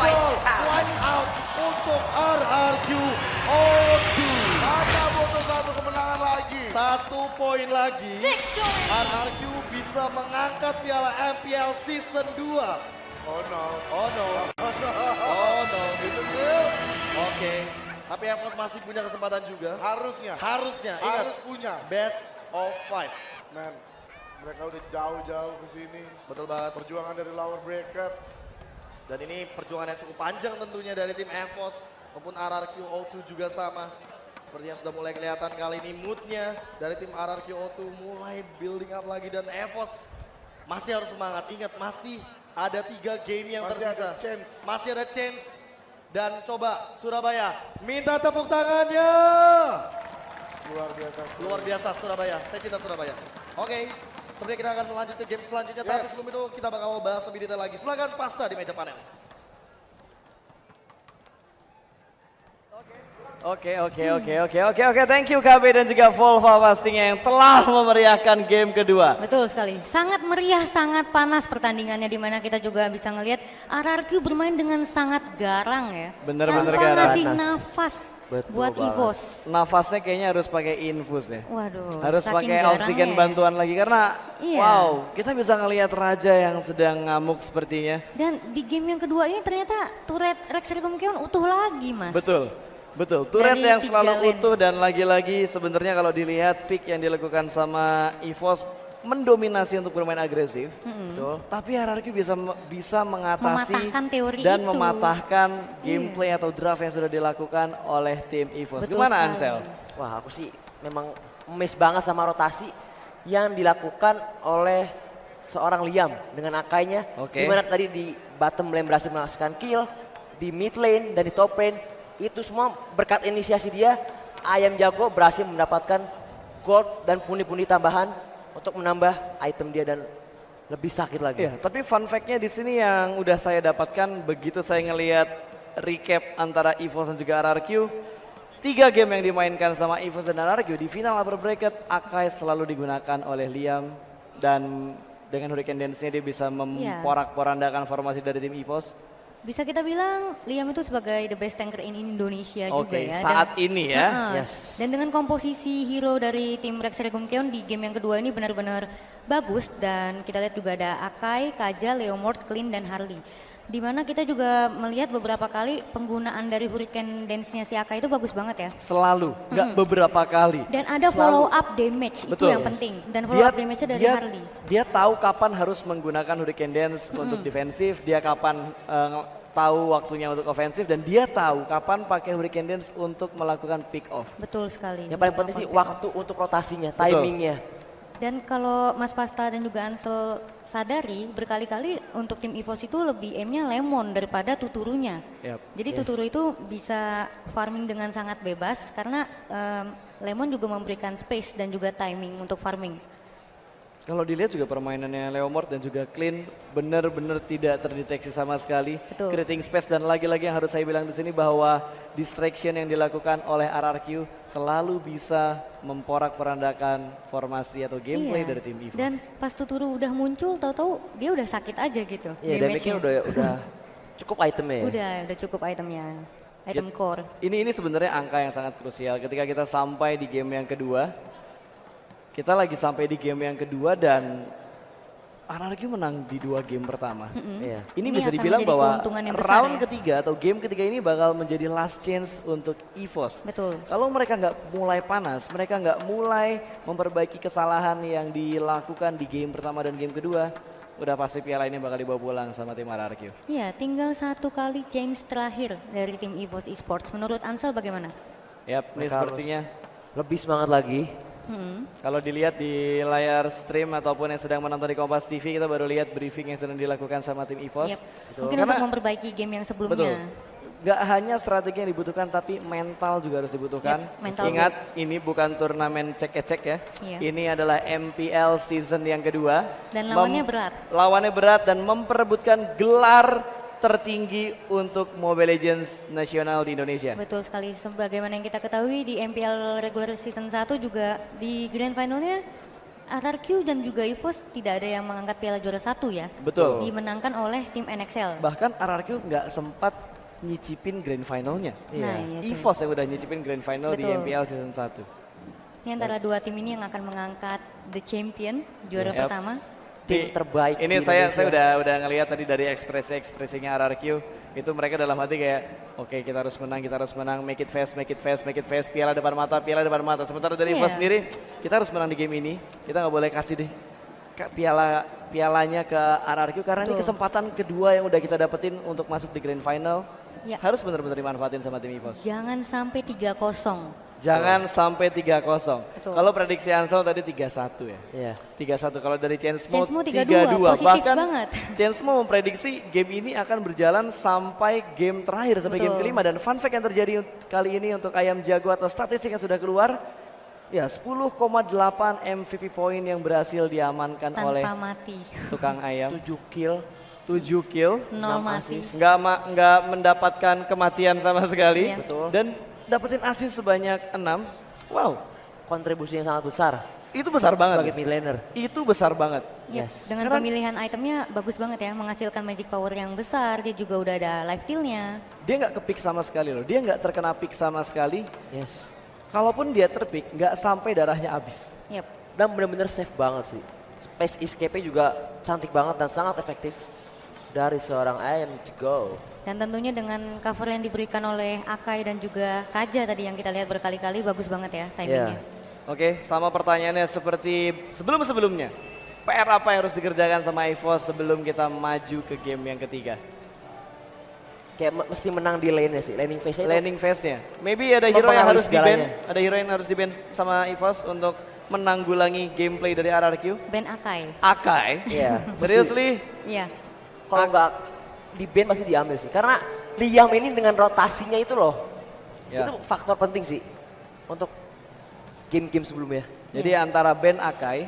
Wipe out. untuk RRQ O2. Maka butuh satu kemenangan lagi. 1 poin lagi. Victory. RRQ bisa mengangkat piala MPL Season 2. Oh no. Oh no. Oh no. Itu kill. Oke. Tapi Evos masih punya kesempatan juga. Harusnya. Harusnya. Ingat. Harus punya. Best of 5. Man, mereka udah jauh-jauh ke sini. Betul banget. Perjuangan dari lower bracket. Dan ini perjuangan yang cukup panjang tentunya dari tim Evos. Maupun RRQ O2 juga sama. Sepertinya sudah mulai kelihatan kali ini moodnya dari tim RRQ O2 mulai building up lagi. Dan Evos masih harus semangat. Ingat masih ada 3 game yang Masih tersisa. ada chance. Masih ada chance. Dan coba Surabaya minta tepuk tangannya. Luar biasa sekali. Luar biasa Surabaya, saya cinta Surabaya. Oke, sebenarnya kita akan melanjut ke game selanjutnya. Tapi Yes. sebelum itu kita bakal bahas lebih detail lagi. Silakan Pasta di meja panel. Oke. Thank you KB dan juga Volva pastinya yang telah memeriahkan game kedua. Betul sekali, sangat meriah, sangat panas pertandingannya di mana kita juga bisa ngelihat RRQ bermain dengan sangat garang ya. Bener-bener Tanpa garang. ngasih nafas Betul buat banget. EVOS. Nafasnya kayaknya harus pakai infus ya. Waduh, Harus saking pakai garangnya oksigen ya. bantuan lagi karena Iya. wow, kita bisa ngelihat raja yang sedang ngamuk sepertinya. Dan di game yang kedua ini ternyata turret Rex Regumkeon utuh lagi mas. Betul. Turret Dari yang 3 selalu lane. utuh dan lagi-lagi sebenarnya kalau dilihat pick yang dilakukan sama EVOS mendominasi untuk bermain agresif. Betul. Tapi RRQ bisa mengatasi Mematahkan teori dan itu. mematahkan gameplay atau draft yang sudah dilakukan oleh tim EVOS. Betul Gimana sekali. Ansel? Wah aku sih memang miss banget sama rotasi yang dilakukan oleh seorang Liam dengan Akainya. Oke. Dimana tadi di bottom lane berhasil menghasilkan kill, di mid lane dan di top lane. Itu semua berkat inisiasi dia, Ayam Jago berhasil mendapatkan gold dan pundi-pundi tambahan untuk menambah item dia dan lebih sakit lagi. Iya, tapi fun fact-nya di sini yang udah saya dapatkan begitu saya ngelihat recap antara EVOS dan juga RRQ. 3 game yang dimainkan sama EVOS dan RRQ di final upper bracket, Akai selalu digunakan oleh Liam dan dengan Hurricane Dance-nya dia bisa memporak-porandakan formasi dari tim EVOS. Bisa kita bilang Liam itu sebagai the best tanker in Indonesia juga Oke, ya. saat ini ya. Heeh. Yes. Dan dengan komposisi hero dari tim Rex Regumkeon di game yang kedua ini benar-benar bagus. Dan kita lihat juga ada Akai, Kaja, Leomord, Clean, dan Harley. Di mana kita juga melihat beberapa kali penggunaan dari Hurricane Dance-nya si Akai itu bagus banget ya. Selalu, nggak beberapa kali. Dan ada Selalu. follow up damage, itu Betul. yang penting. Dan follow up damage-nya dari Harley. Dia tahu kapan harus menggunakan Hurricane Dance untuk defensif, dia kapan tahu waktunya untuk ofensif, dan dia tahu kapan pakai Hurricane Dance untuk melakukan pick off. Betul sekali. Yang paling penting sih waktu untuk rotasinya, timingnya. Dan kalau Mas Pasta dan juga Ansel sadari, berkali-kali untuk tim EVOS itu lebih aim-nya Lemon daripada Tuturunya. Yap. Jadi Tuturu itu bisa farming dengan sangat bebas karena Lemon juga memberikan space dan juga timing untuk farming. Kalau dilihat juga permainannya Leomord dan juga Clean benar-benar tidak terdeteksi sama sekali. Betul. Creating space, dan lagi-lagi yang harus saya bilang di sini bahwa distraction yang dilakukan oleh RRQ selalu bisa memporak-porandakan formasi atau gameplay dari tim EVOS. Dan pas Tuturu udah muncul, tahu-tahu dia udah sakit aja gitu. Iya, damage-nya udah cukup itemnya ya. Udah cukup itemnya. Item core. Ini sebenarnya angka yang sangat krusial ketika kita sampai di game yang kedua. Kita lagi sampai di game yang kedua dan RRQ menang di 2 game pertama. Iya. Ini Ini bisa akan dibilang menjadi bahwa keuntungan yang besar round ya. ketiga atau game ketiga ini bakal menjadi last chance untuk EVOS. Betul. Kalau mereka nggak mulai panas, mereka nggak mulai memperbaiki kesalahan yang dilakukan di game pertama dan game kedua, udah pasti piala ini bakal dibawa pulang sama tim RRQ. Iya, tinggal 1 kali change terakhir dari tim EVOS Esports. Menurut Ansel bagaimana? Yap, ini Mereka sepertinya lebih semangat lagi. kalau dilihat di layar stream ataupun yang sedang menonton di Kompas TV, kita baru lihat briefing yang sedang dilakukan sama tim EVOS. Yep. Mungkin untuk memperbaiki game yang sebelumnya. Betul. Gak hanya strategi yang dibutuhkan, tapi mental juga harus dibutuhkan. Yep, mental Ingat, ini bukan turnamen cek-cek ya. Iya. Ini adalah MPL season yang kedua. Dan lawannya berat. Lawannya berat dan memperebutkan gelar tertinggi untuk Mobile Legends nasional di Indonesia. Betul sekali. Sebagaimana yang kita ketahui di MPL regular season 1 juga di grand finalnya RRQ dan juga EVOS tidak ada yang mengangkat piala juara 1 ya. Betul. Dimenangkan oleh tim NXL. Bahkan RRQ nggak sempat nyicipin grand finalnya. Nah, iya tuh. EVOS yang udah nyicipin grand final di Betul. MPL season 1. Ini antara dua tim ini yang akan mengangkat the champion juara Yep. pertama. Tim terbaik Ini di saya Indonesia. udah ngelihat tadi dari ekspresinya RRQ, itu mereka dalam hati kayak oke, kita harus menang, make it fast, piala depan mata. Sementara dari Iya. EVOS sendiri, kita harus menang di game ini, kita nggak boleh kasih deh pialanya ke RRQ karena ini Betul. kesempatan kedua yang udah kita dapetin untuk masuk di grand final. Ya. Harus benar-benar dimanfaatin sama tim EVOS. Jangan sampai 3-0. Jangan sampai 3-0. Betul. Kalau prediksi Ansel tadi 3-1 ya. Iya. 3-1 kalau dari Chainsmo Chainsmo 3-2, positif bahkan banget. Chainsmo memprediksi game ini akan berjalan sampai game terakhir, sampai game Betul. kelima. Dan fun fact yang terjadi kali ini untuk Ayam Jago atau statistik yang sudah keluar, ya 10,8 MVP point yang berhasil diamankan oleh Tanpa mati. tukang ayam. 7 kill. 7 kill, 0 6 mati. assist. nggak mendapatkan kematian sama sekali. Iya. Betul. Dan dapetin assist sebanyak 6. Wow, Kontribusinya sangat besar itu besar sebagai banget. mid laner. Itu besar banget. Yep. Yes. Dengan Karena- pemilihan itemnya bagus banget ya, menghasilkan magic power yang besar, dia juga udah ada life steal-nya. Dia nggak kepick sama sekali loh. Dia nggak terkena pick sama sekali. Yes. Kalaupun dia terpick, nggak sampai darahnya habis. Yep. Dan benar-benar safe banget sih. Space escape-nya juga cantik banget dan sangat efektif dari seorang Ayam Jago. Dan tentunya dengan cover yang diberikan oleh Akai dan juga Kaja tadi yang kita lihat berkali-kali, bagus banget ya timingnya. Oke, sama pertanyaannya seperti sebelum-sebelumnya. PR apa yang harus dikerjakan sama EVOS sebelum kita maju ke game yang ketiga? Kayak mesti menang di lane-nya sih, laning phase-nya itu. Landing phase-nya. Maybe ada hero yang Mempengaruhi harus di-ban. segalanya. Ada hero yang harus di-ban sama EVOS untuk menanggulangi gameplay dari RRQ. Ben Akai. Akai? Iya. Seriously? Iya. Kalau nggak di ban pasti diambil sih. Karena Liam ini dengan rotasinya itu loh. Ya. Itu faktor penting sih untuk game-game sebelumnya. Jadi antara ban Akai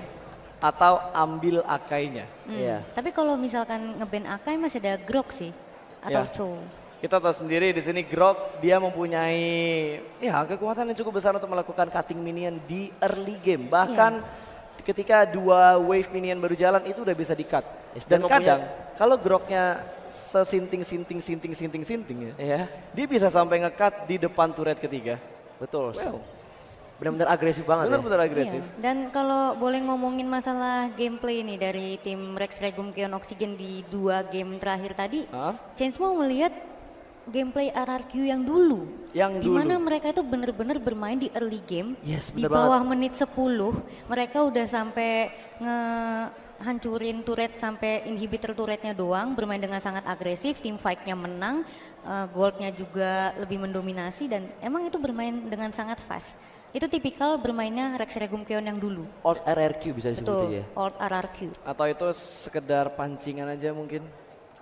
atau ambil Akainya. Iya. Tapi kalau misalkan nge-ban Akai masih ada Grok sih atau Ya. Chow. Kita tahu sendiri di sini Grok dia mempunyai ya kekuatan yang cukup besar untuk melakukan cutting minion di early game. Bahkan ketika 2 wave minion baru jalan itu udah bisa di-cut. Yes, Dan dan kadang kalau Groknya sesinting ya, Iya. dia bisa sampai nge-cut di depan turret ketiga. Betul. Wow. Benar-benar agresif banget ya. Benar-benar agresif. Iya. Dan kalau boleh ngomongin masalah gameplay nih dari tim Rex Regum Kion Oxygen di 2 game terakhir tadi, Hah? Chance mau melihat gameplay RRQ yang dulu. Yang di mana dulu. mereka itu benar-benar bermain di early game. Yes, di bener bawah menit 10, mereka udah sampai ngehancurin turret sampai inhibitor turretnya doang, bermain dengan sangat agresif, team fight-nya menang, goldnya juga lebih mendominasi dan emang itu bermain dengan sangat fast. Itu tipikal bermainnya Rex Regum Kion yang dulu. Old RRQ bisa disebut Betul, ya. old RRQ. Atau itu sekedar pancingan aja mungkin.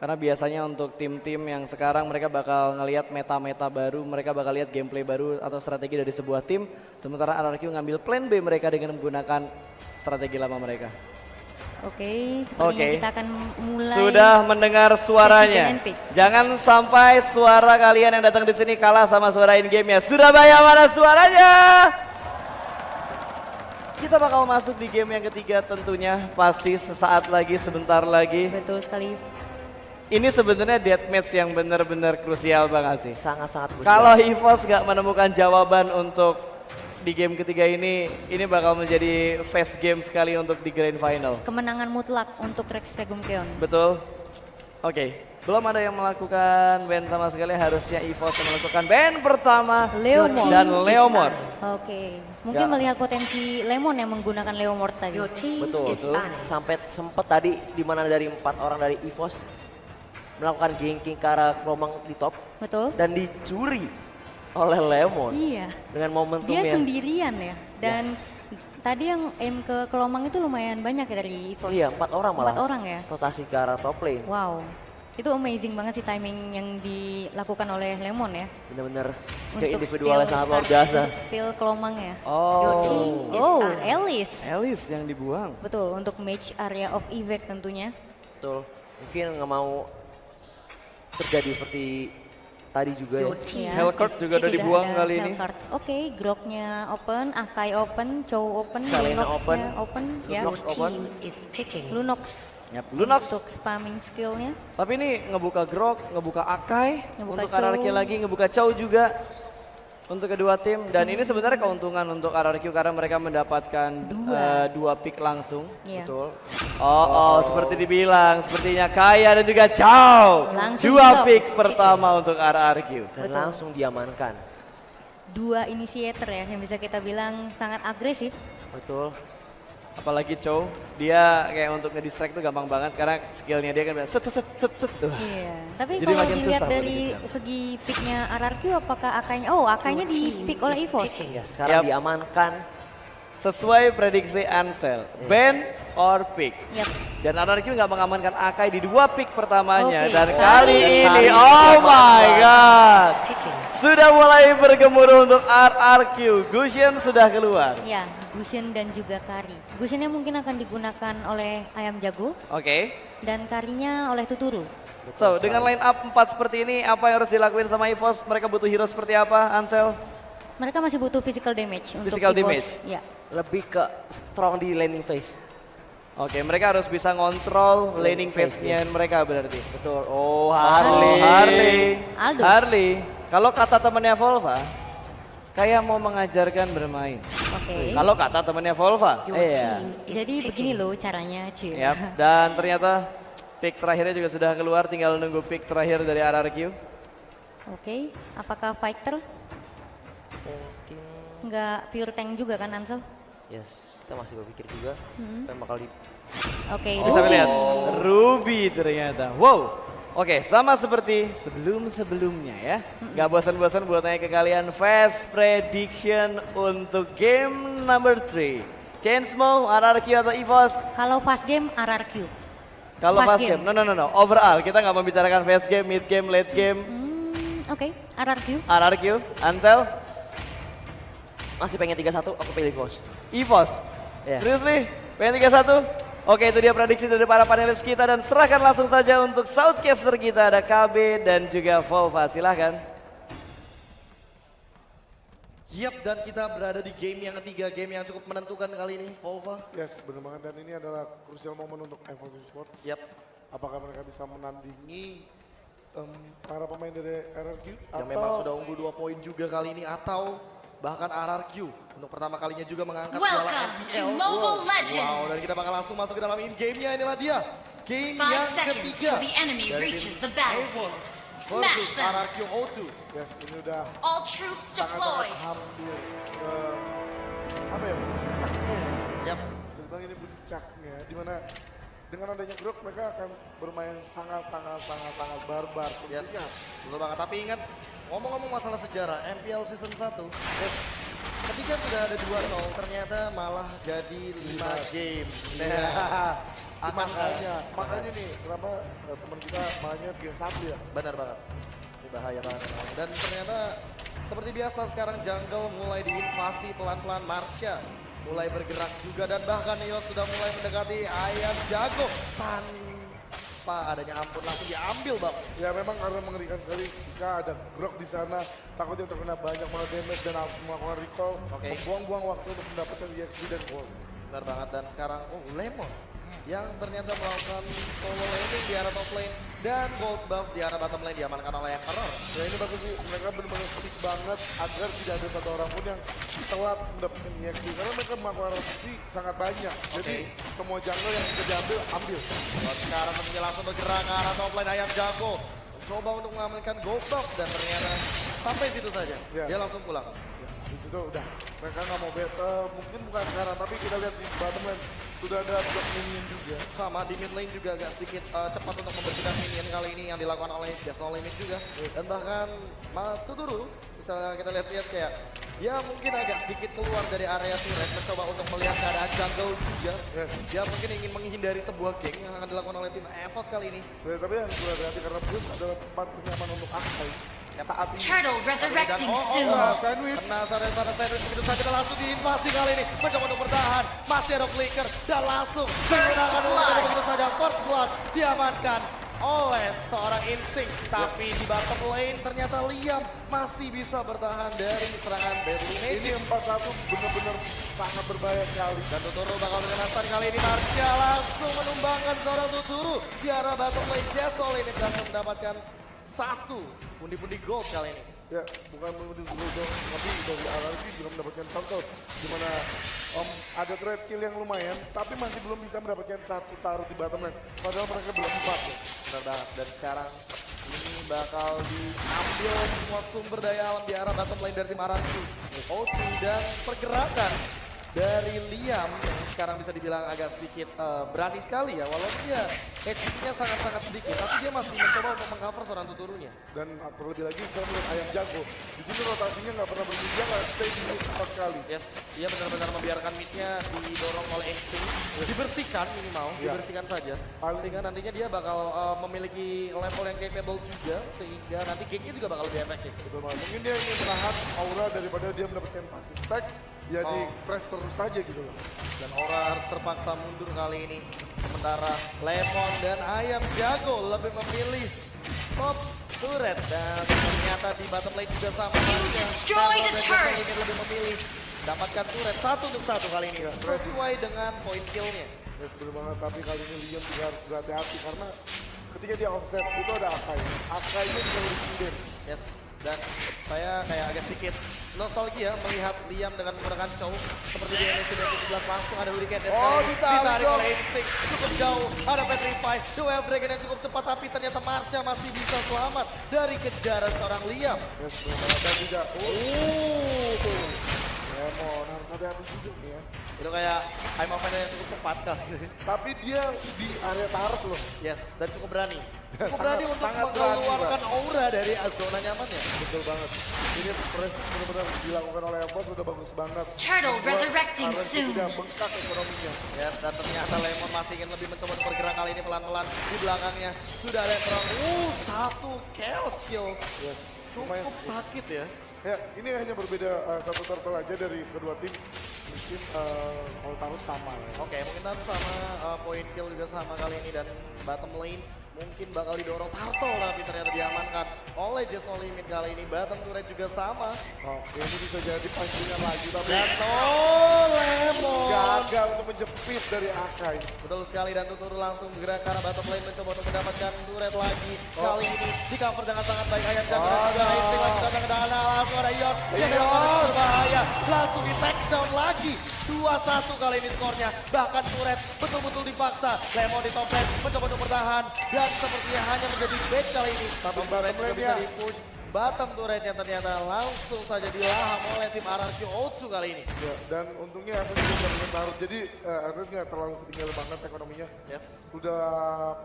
Karena biasanya untuk tim-tim yang sekarang mereka bakal ngelihat meta-meta baru, mereka bakal lihat gameplay baru atau strategi dari sebuah tim. Sementara RRQ ngambil plan B mereka dengan menggunakan strategi lama mereka. Oke, sepertinya Oke. kita akan mulai. Sudah mendengar suaranya. Pick and pick. Jangan sampai suara kalian yang datang di sini kalah sama suara in game-nya. Surabaya mana suaranya? Kita bakal masuk di game yang ketiga tentunya pasti sesaat lagi, sebentar lagi. Betul sekali. Ini sebenarnya deathmatch yang benar-benar krusial banget sih. Sangat-sangat krusial. Kalau EVOS nggak menemukan jawaban untuk di game ketiga ini bakal menjadi fast game sekali untuk di grand final. Kemenangan mutlak untuk Rex Regum Kion. Betul? Oke. Belum ada yang melakukan ban sama sekali, harusnya EVOS yang melakukan ban pertama Leomord. dan Leomord. Oke, mungkin Ya. melihat potensi Lemon yang menggunakan Leomord tadi. Your team Betul, is banished. sampai sempet tadi di mana dari 4 orang dari EVOS melakukan ganking ke arah Kelomang di top Betul? dan dicuri oleh Lemon Iya. dengan Dia momentumnya. sendirian ya. Dan Yes. tadi yang aim ke Kelomang itu lumayan banyak ya dari EVOS. Iya, 4 orang malah. 4 orang ya. Rotasi ke arah top lane. Wow. Itu amazing banget sih timing yang dilakukan oleh Lemon ya. Bener-bener skill Untuk individualnya steal sangat luar card, biasa. untuk steal Kelomang ya. Oh, Oh, Alice. Alice yang dibuang. Betul, untuk match area of evac tentunya. Betul. Mungkin nggak mau terjadi seperti tadi juga ya. Your team Ya, Hellcurt juga udah sudah dibuang ada kali ini. Hellcurt. Oke, Groknya open, Akai open, Chow open, Selena Lunox-nya open, ya. Lunox open. team is picking. Lunox. Yap, Lunox. Untuk spamming skillnya. Tapi ini ngebuka Grok, ngebuka Akai, Ngebuka untuk RRQ Chow. lagi, ngebuka Chow juga untuk kedua tim. Dan ini sebenarnya keuntungan untuk RRQ karena mereka mendapatkan dua pick langsung. Iya. Betul. Oh, seperti dibilang, sepertinya Kaya dan juga Chow. Langsung Dua di-lock. pick pertama untuk RRQ. Dan Betul. langsung diamankan. Dua initiator ya, yang bisa kita bilang sangat agresif. Betul. Apalagi Chow, dia kayak untuk nge-distract tuh gampang banget karena skillnya dia kan set set set set set tuh. Iya, tapi Jadi kalau makin dilihat susah buat dari dikejar. segi picknya RRQ, apakah Akainya, oh Akainya di pick oleh EVOS. Ya, sekarang Yap. diamankan. Sesuai prediksi Ansel, ban or pick. Yap. Dan RRQ nggak mengamankan Akai di dua pick pertamanya. Oke. Dan Dan kali ini, kali ini oh my god. Picking. Sudah mulai bergemuruh untuk RRQ. Gusion sudah keluar. Ya, Gusion dan juga Kari. Gusionnya mungkin akan digunakan oleh Ayam Jago Oke. dan Karinya oleh Tuturu. So, dengan line up 4 seperti ini, apa yang harus dilakuin sama EVOS? Mereka butuh hero seperti apa, Ansel? Mereka masih butuh physical damage untuk Physical EVOS. damage. Ya. Lebih ke strong di landing phase. Oke, mereka harus bisa ngontrol laning phase-nya mereka berarti. Betul. Oh, Harley. Aldous. Harley. Kalau kata temannya Volva, kayak mau mengajarkan bermain. Oke. Kalau kata temannya Volva, Your iya. team is Jadi begini picking. loh caranya, Cie. Yap, dan ternyata pick terakhirnya juga sudah keluar, tinggal nunggu pick terakhir dari RRQ. Oke, apakah fighter? Mungkin Nggak pure tank juga kan Ansel? yes, kita masih berpikir juga. Kan bakal di Oke, Bisa Ruby. lihat, Ruby ternyata. Wow, oke, sama seperti sebelum-sebelumnya ya. Nggak bosan-bosan buat nanya ke kalian fast prediction untuk game number 3. Chainsmoke, RRQ atau EVOS? Kalau fast game RRQ. Kalau Fast fast game, game. no. Overall, kita nggak membicarakan fast game, mid game, late game. Oke, RRQ. RRQ, Ansel, masih pengen 3-1, aku pilih Ghost. EVOS. Ya. Seriously? Pengen 3-1? Oke, itu dia prediksi dari para panelis kita dan serahkan langsung saja untuk Southcaster kita ada KB dan juga Volva. Silahkan. Yap, dan kita berada di game yang ketiga, game yang cukup menentukan kali ini, Volva. Yes, benar banget. Dan ini adalah crucial moment untuk EVOS Esports. Yap, Apakah mereka bisa menandingi para pemain dari RRQ? yang memang sudah unggul 2 poin juga kali ini, atau bahkan RRQ untuk pertama kalinya juga mengangkat piala Welcome MPL. to Mobile Legends. Wow, dan kita bakal langsung masuk ke dalam in-game-nya, inilah dia. Game 5 yang seconds ketiga. till the enemy dari reaches tim the battlefield. EVOS Smash versus them. RRQ O2. Yes, ini udah All troops sangat-sangat deployed. hampir ke apa ya, puncaknya ya. Yap, Bisa dibilang ini puncaknya, dimana dengan adanya Grok mereka akan bermain sangat barbar yes, tentunya. betul banget. Tapi ingat, ngomong-ngomong masalah sejarah, MPL Season 1, ketika sudah ada 2-0, ternyata malah jadi 5 game. Nah, Makanya nih kenapa teman kita mainnya 3-1 ya. benar banget. Ini bahaya banget. Dan ternyata seperti biasa sekarang jungle mulai diinvasi pelan-pelan. Marsha mulai bergerak juga dan bahkan Neo sudah mulai mendekati Ayam Jago tanpa adanya ampun langsung diambil, Bang. Ya memang karena mengerikan sekali jika ada Grok di sana, takutnya terkena banyak mana damage dan harus melakukan recall, Oke. membuang-buang waktu untuk mendapatkan EXP dan gold. Benar banget, dan sekarang Lemon yang ternyata melakukan solo laning di arah top lane dan gold buff di arah bottom lane diamankan oleh Emperor. Ya ini bagus sih, mereka benar-benar stick banget agar tidak ada satu orang pun yang telat mendapatkan EXP. Karena mereka melakukan rotasi sangat banyak. Jadi semua jungle yang bisa diambil, ambil. Dan sekarang tentunya langsung bergerak ke arah top lane Ayam Jago. Mencoba untuk mengamankan gold buff dan ternyata sampai situ saja. Ya. Dia langsung pulang. Ya, di situ udah. Mereka nggak mau mungkin bukan sekarang, tapi kita lihat di bottom lane sudah ada blok minion juga. Sama di mid lane juga agak sedikit cepat untuk membersihkan minion kali ini yang dilakukan oleh Just No Limit juga. Dan bahkan Tuturu, misalnya kita lihat-lihat kayak dia mungkin agak sedikit keluar dari area turret, mencoba untuk melihat keadaan jungle juga. Dia mungkin ingin menghindari sebuah geng yang akan dilakukan oleh tim EVOS kali ini. Ya, tapi yang gue hati karena Bruce adalah tempat ternyaman untuk Akai saat ini. Turtle resurrecting soon. Sandwich. Kena sana sandwich begitu saja dan langsung diinvasi kali ini. Mencoba untuk bertahan. Masih ada flicker dan langsung digunakan untuk begitu saja. First blood diamankan oleh seorang insting. Tapi di bottom lane ternyata Liam masih bisa bertahan dari serangan Battle Ini Magic. 4-1 benar-benar sangat berbahaya sekali. Dan Tuturu bakal mengenaskan kali ini. Marsha langsung menumbangkan seorang Tuturu di arah bottom lane. Just No Limit berhasil mendapatkan satu pundi-pundi gold kali ini. Ya, bukan menuju dong, tapi dari RRQ juga mendapatkan turtle. Di mana ada trade kill yang lumayan, tapi masih belum bisa mendapatkan satu taruh di bottom lane. Padahal mereka belum 4 ya. Benar banget. Dan sekarang ini bakal diambil semua sumber daya alam di arah bottom lane dari tim Aranku. O2 dan pergerakan dari Liam yang sekarang bisa dibilang agak sedikit berani sekali ya. Walaupun dia HP-nya sangat-sangat sedikit, tapi dia masih mencoba untuk meng-cover seorang Tuturunya. Dan terlebih lagi saya melihat Ayam Jago. Di sini rotasinya nggak pernah berhenti, dia nggak stay di mid sama sekali. Yes, dia benar-benar membiarkan mid-nya didorong oleh Instinct. Dibersihkan minimal, dibersihkan saja. Sehingga nantinya dia bakal memiliki level yang capable juga. Sehingga nanti gengnya juga bakal lebih efektif. Betul banget. Mungkin dia ingin menahan aura daripada dia mendapatkan passive stack. Ya di press terus saja gitu loh. Dan Aura harus terpaksa mundur kali ini. Sementara Lemon dan Ayam Jago lebih memilih top turret. Dan ternyata di bottom lane juga sama. destroy the turret. Ini lebih memilih dapatkan turret 1-1 kali ini. Sesuai dengan point kill-nya. Ya betul banget, tapi kali ini Liam juga harus berhati-hati karena ketika dia offset itu ada Akai. Akainya bisa lebih damage. Yes. Dan saya kayak agak sedikit nostalgia melihat Liam dengan menggunakan Chow seperti di NEC 2011 langsung ada Hurricane dan ditarik oleh Instinct cukup jauh, ada Petrify, The Wave Dragon yang cukup cepat tapi ternyata Marsha masih bisa selamat dari kejaran seorang Liam. Yes, betul banget. Dan juga Lemon harus hati-hati juga nih ya. Itu kayak I'm Offender yang cukup cepat kali. Tapi dia di area taruh loh. Yes, dan cukup berani. Cukup Sangat- berani untuk sangat berani, mengeluarkan aura dari zona nyamannya. Betul banget. Ini press benar-benar dilakukan oleh Evos udah bagus banget. Turtle resurrecting Karena soon. tidak bengkak ekonominya. Yes, dan ternyata Lemon masih ingin lebih mencoba untuk bergerak kali ini pelan-pelan. Di belakangnya sudah ada yang terang. Satu chaos skill. Yes, lumayan Cukup sedikit. sakit ya. Ya, ini hanya berbeda satu turtle aja dari kedua tim. Mungkin all taruh sama ya. Oke, mungkin nanti sama point kill juga sama kali ini dan bottom lane mungkin bakal didorong Turtle tapi ternyata diamankan oleh Just No Limit kali ini. Bottom turret juga sama. Oke, ini bisa jadi pancingan lagi tapi Dan Lemon gagal untuk menjepit dari Akai. betul sekali dan Tuturu langsung bergerak ke arah bottom lane mencoba untuk mendapatkan turret lagi. Kali ini di cover dengan sangat baik Ayam Jago dan juga Instinct lagi datang ke dana langsung ada Ion. Yang berbahaya langsung di take down lagi. 2-1 kali ini skornya. Bahkan turret betul-betul dipaksa. Lemon di top lane mencoba untuk bertahan dan sepertinya hanya menjadi bait kali ini. Tapi turret juga bisa di-push. Bottom turretnya ternyata langsung saja dilahap oleh tim RRQ O2 kali ini. Ya, dan untungnya Evos juga bisa taruh. Jadi Atlas nggak terlalu ketinggalan banget ekonominya. Yes. Sudah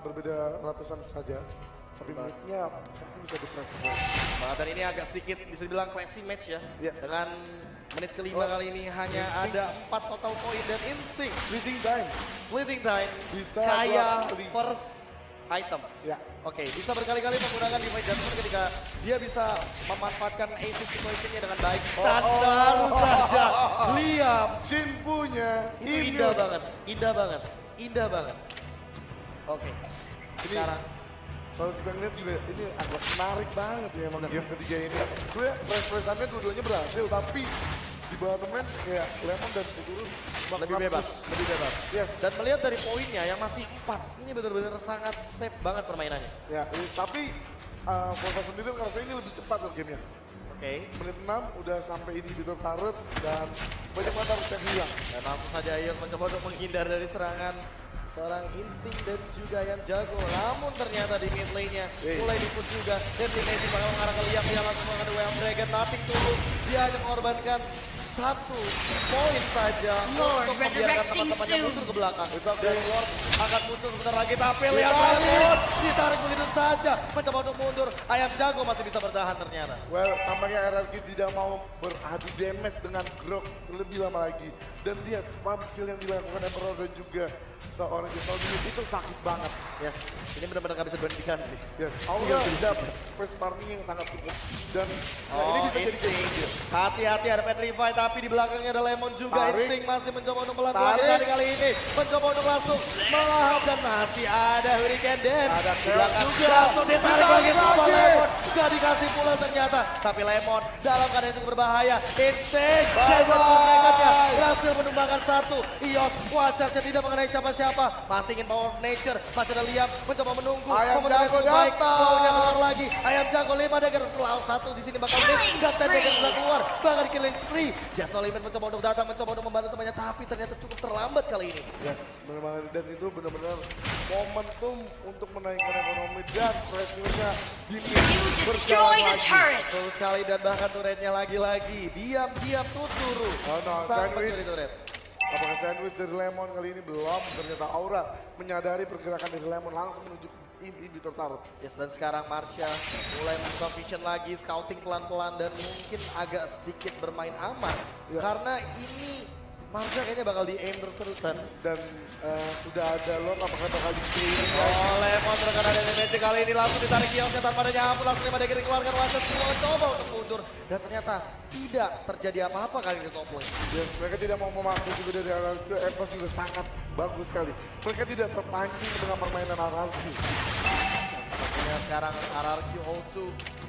berbeda ratusan saja. Tapi menitnya mungkin bisa di-press. Dan ini agak sedikit bisa dibilang classy match ya. Ya. Dengan menit kelima kali ini hanya ada 4 total poin dan Instinct. Bleeding time. Fleeting time Bisa kayak 2 kali. first item. Ya. Oke, bisa berkali-kali menggunakan Divine Judgment ketika dia bisa memanfaatkan AC situationnya dengan baik. Dan baru saja Liam. Shin punya Itu indah banget, indah banget, indah banget. Oke, sekarang Kalau kita ngeliat juga ini agak menarik banget ya emang game ketiga ini. Sebenarnya press-pressannya dua-duanya berhasil tapi di di bottom lane kayak Lemon dan Tuturu Lebih bebas, lebih bebas. Yes. Dan melihat dari poinnya yang masih 4, ini benar-benar sangat safe banget permainannya. Ya, tapi Volta sendiri ngerasa ini lebih cepat loh gamenya. Oke. Menit 6 udah sampai inhibitor turret dan banyak banget harus yang hilang. Dan langsung saja Ion mencoba untuk menghindar dari serangan seorang Instinct dan juga Ayam Jago. Namun ternyata di mid lane-nya mulai di-push juga. Destination bakal mengarah ke Liam. Dia langsung mengarah ke WM Dragon. Nothing tulus. Dia hanya mengorbankan 1 poin saja Lord untuk membiarkan resurrecting teman-temannya soon. mundur ke belakang. Dan Lord akan mundur sebentar lagi. Tapi lihat Lemon ditarik begitu saja. Mencoba untuk mundur. Ayam Jago masih bisa bertahan ternyata. Well, tampaknya RRQ tidak mau beradu damage dengan Grok lebih lama lagi. Dan lihat spam skill yang dilakukan Emerald dan juga seorang Gentle itu sakit banget. Yes, ini benar-benar gak bisa dibandingkan sih. Yes, Aura dapat face farming yang sangat cukup. Dan ini bisa jadi Instinct. Hati-hati ada Petrify tapi di belakangnya ada Lemon juga. Tarik. Instinct masih mencoba untuk melanjutkan Tarik. kali ini. Mencoba untuk langsung melahap dan masih ada Hurricane Dance. Ada Di belakang juga. langsung ditarik lagi sama Lagi. Lemon. Gak dikasih pula ternyata. Tapi Lemon dalam keadaan yang cukup berbahaya. Instinct. Jago secondnya berhasil menumbangkan 1. Ios Watcher tidak mengenai siapa-siapa. Masih ingin power of nature. Masih ada Liam mencoba menunggu. Ayam Momentum yang Jago cukup baik. datang. Baunya keluar lagi. Ayam Jago 5 dagger selalu 1 di sini bakal miss. Killing Dan 10 dagger spree. sudah keluar. Bahkan killing spree. Just No Limit mencoba untuk datang. Mencoba untuk membantu temannya. Tapi ternyata cukup terlambat kali ini. Yes, memang dan itu benar-benar momentum untuk menaikkan ekonomi dan pressure-nya di You destroy the turret. Betul sekali dan bahkan turretnya lagi-lagi. Diam-diam Tuturu. Oh no, Sang sandwich. pencuri turret. Apakah sandwich dari Lemon kali ini belum? Ternyata Aura menyadari pergerakan dari Lemon langsung menuju inhibitor turret. Yes, dan sekarang Marsha mulai membuka vision lagi, scouting pelan-pelan dan mungkin agak sedikit bermain aman. Ya. Karena ini Marsha kayaknya bakal di-aim terus-terusan. Dan sudah ada Lord apakah bakal di Oh, Lemon terkena ada damage kali ini langsung ditarik kiosnya tanpa ada nyampur. Langsung 5 dagger dikeluarkan, Watson coba untuk mundur. Dan ternyata tidak terjadi apa-apa kali ini top lane. Yes, mereka tidak mau memakai juga dari RRQ. Evos juga sangat bagus sekali. Mereka tidak terpancing dengan permainan RRQ. Sepertinya sekarang RRQ O2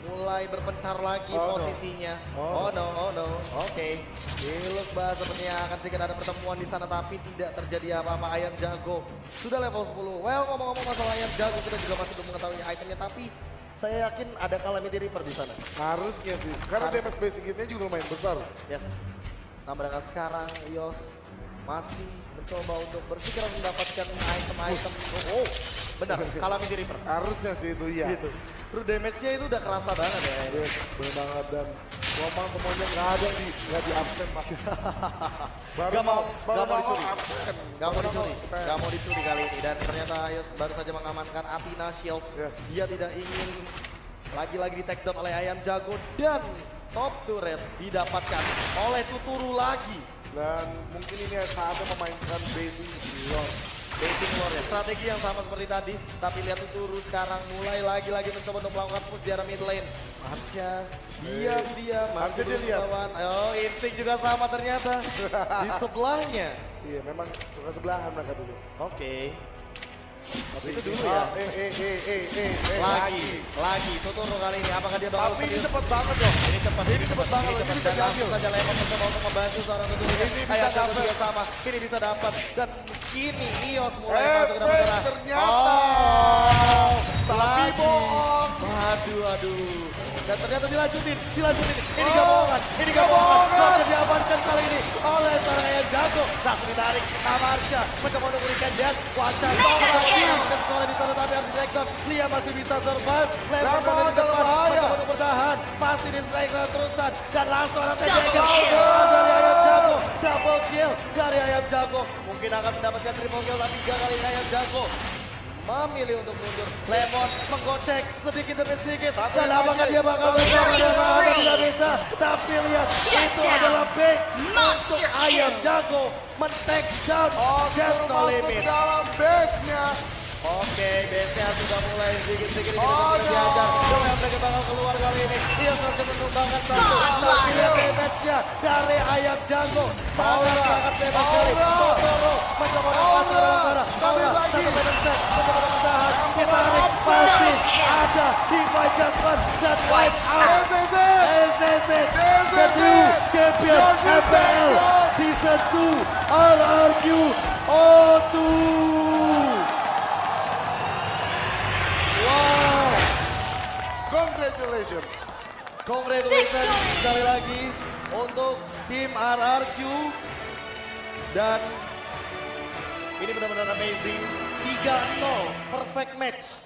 mulai berpencar lagi Oh, no. posisinya. Oh, Oh no. Oke. Iluk bah sepertinya akan sedikit ada pertemuan di sana tapi tidak terjadi apa-apa. Ayam Jago sudah level 10. Well, ngomong-ngomong masalah Ayam Jago kita juga masih belum mengetahui itemnya tapi saya yakin ada Calamity Reaper di sana. Harusnya sih, karena damage basicnya juga lumayan besar. Yes. Namun dengan sekarang Yos masih mencoba untuk bersikeras mendapatkan item-item. Oh, benar. Calamity Reaper. Harusnya sih itu ya. Gitu. True damage-nya itu udah kerasa banget ya. Yes, benar banget dan ngomong semuanya nggak di absen pak. Gak mau dicuri. absen. Gak mau dicuri. absen. Gak mau dicuri kali ini. Dan ternyata Yos baru saja mengamankan Athena Shield. Yes. Dia tidak ingin lagi-lagi di take down oleh Ayam Jago. Dan top turret didapatkan oleh Tuturu lagi. Dan mungkin ini saatnya memainkan baiting Lord. Baiting Lord ya, strategi yang sama seperti tadi. Tapi lihat Tuturu sekarang mulai lagi-lagi mencoba untuk melakukan push di arah mid lane. Marsha diam-diam masih Marsha dia lihat. melawan. Oh, Instinct juga sama ternyata. Di sebelahnya. Iya, memang suka sebelahan mereka dulu. Oke. Tapi Itu dulu ya. Lagi Tuturu kali ini. Apakah dia bakal Tapi ini serius? cepet banget dong. Ini cepat, Ini cepet banget. Ini bisa Dan langsung diambil. saja Lemon mencoba untuk membantu seorang Tuturu. Ini bisa Ayam Jago dapat. juga sama. Ini bisa dapat. Dan kini Ios mulai masuk ke dalam Fresh darah. ternyata. Oh, Tapi lagi. bohong. Aduh. Dan ternyata dilanjutin. Ini gak bohongan. Langsung diamankan kali ini oleh seorang Ayam Jago. Langsung ditarik. Marsha mencoba untuk memberikan dance. Wacana. Mega kill. Soalnya di sana tapi harus di take down. Lia masih bisa survive. Lemon Lemon berada di dalam depan. bahaya. Mencoba untuk bertahan. Masih di strike terusan. Dan langsung ada Double TDK kill. dari Ayam Jago. Double kill dari Ayam Jago. Mungkin akan mendapatkan triple kill tapi 3 kali Ayam Jago memilih untuk mundur. Lemon menggocek sedikit demi sedikit. Dan apakah dia bakal Killing spree. tidak bisa. Tapi lihat Shut itu down. adalah big Monster untuk Ayam kill. Jago men-take down Just No Masuk Limit. dalam base-nya. Oke, base-nya sudah mulai sedikit-sedikit Oh, kita no. diajar. Coba yang mereka bakal keluar kali ini. Dia masih menumbangkan satu. Godlike. Tapi lihat damage-nya dari Ayam Jago. Sangat bebas sekali. Aura. Totoro mencoba untuk masuk dalam darah. Tapi Aura, lagi. satu badan stack. Mencoba untuk bertahan. kita tarik pasti ada Divine Judgment dan White Out. NCT, the new champion MPL Season 2 RRQ O2. Wow. Congratulations. Congratulations sekali lagi untuk tim RRQ. Dan ini benar-benar amazing. 3-0 perfect match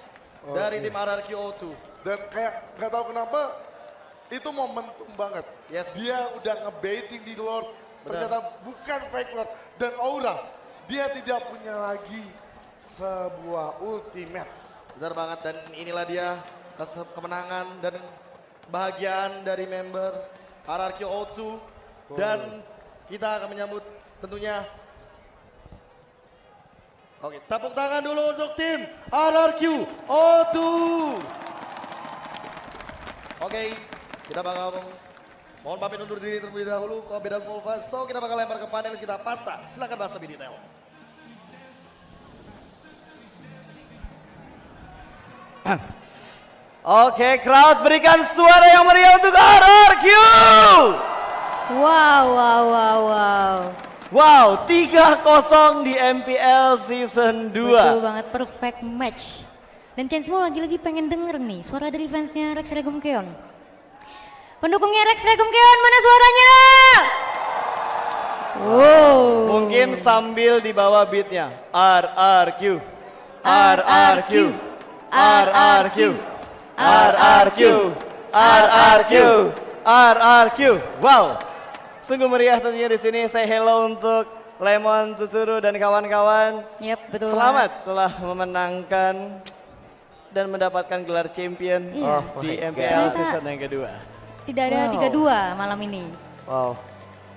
dari tim RRQ O2. Dan kayak nggak tahu kenapa itu momentum banget. Yes. Dia udah ngebaiting di Lord, ternyata bukan fake Lord. Dan Aura, dia tidak punya lagi sebuah ultimate. Benar banget, dan inilah dia kemenangan dan kebahagiaan dari member RRQ O2. Dan kita akan menyambut tentunya. Oke, tepuk tangan dulu untuk tim RRQ O2. Oke, kita bakal mohon pamit undur diri terlebih dahulu ke Bedan Volva. So kita bakal lempar ke panelis kita, Pasta. Silakan Pasta lebih detail. Oke, crowd berikan suara yang meriah untuk RRQ. Wow, wow, wow, wow. Wow, 3-0 di MPL Season 2. Betul banget, perfect match. Dan Chainsmall lagi-lagi pengen denger nih suara dari fansnya Rex Regum Keon. Pendukungnya Rex Regum Keon, mana suaranya? Wow. Mungkin sambil dibawa beatnya. RRQ, RRQ, RRQ, RRQ, RRQ, RRQ. Wow, sungguh meriah tentunya di sini. Saya hello untuk Lemon, Tsutsuru dan kawan-kawan. Yap, betul. Selamat telah memenangkan dan mendapatkan gelar champion di MPL season yang kedua. Tidak ada 3-2 malam ini. Wow.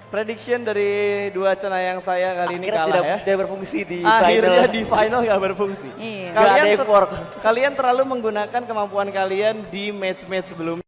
Prediction dari dua cenayang saya kali ini Akhirnya kalah ya. tidak berfungsi di Akhirnya final. di final gak berfungsi. Iya. Nggak ada effort. Kalian terlalu menggunakan kemampuan kalian di match-match sebelumnya.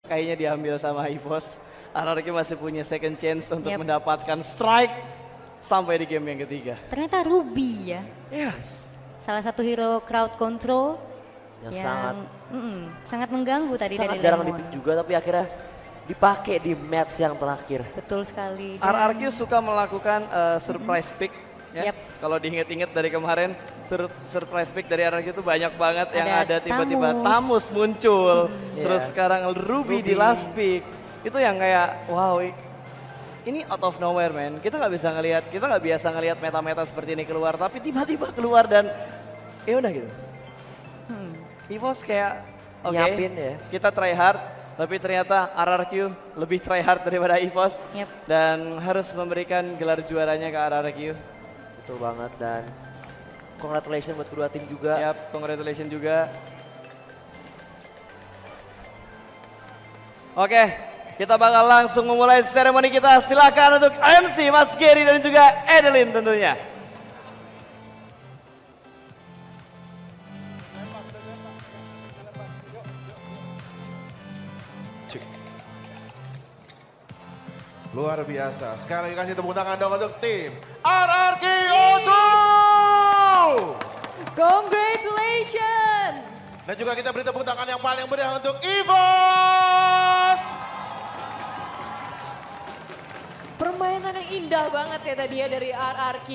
Kayaknya diambil sama EVOS. RRQ masih punya second chance untuk Yep. mendapatkan strike sampai di game yang ketiga. Ternyata Ruby ya. Yes. Salah satu hero crowd control Yang sangat mengganggu tadi sangat dari jarang Lemon. dipick juga, tapi akhirnya dipakai di match yang terakhir. Betul sekali. Dan- RRQ suka melakukan surprise pick. Ya. Yep. Kalau diinget-inget dari kemarin surprise pick dari RRQ itu banyak banget yang Ada ada tiba-tiba Tamus. Tamus muncul, terus Yeah. sekarang Ruby di last pick. Itu yang kayak wow, ini out of nowhere man. Kita nggak bisa ngelihat, kita nggak biasa ngelihat meta-meta seperti ini keluar, tapi tiba-tiba keluar dan ya udah gitu. EVOS kayak oke, Nyiapin ya. kita try hard, tapi ternyata RRQ lebih try hard daripada EVOS Yep. dan harus memberikan gelar juaranya ke RRQ. Betul banget, dan congratulations buat kedua tim juga. Yap, congratulations juga. Oke, kita bakal langsung memulai seremoni kita. Silakan untuk MC Mas Gary dan juga Adeline tentunya. Luar biasa. Sekali lagi kasih tepuk tangan dong untuk tim RRQ O2. Congratulations! Dan juga kita beri tepuk tangan yang paling meriah untuk EVOS. Permainan yang indah banget ya tadi ya dari RRQ.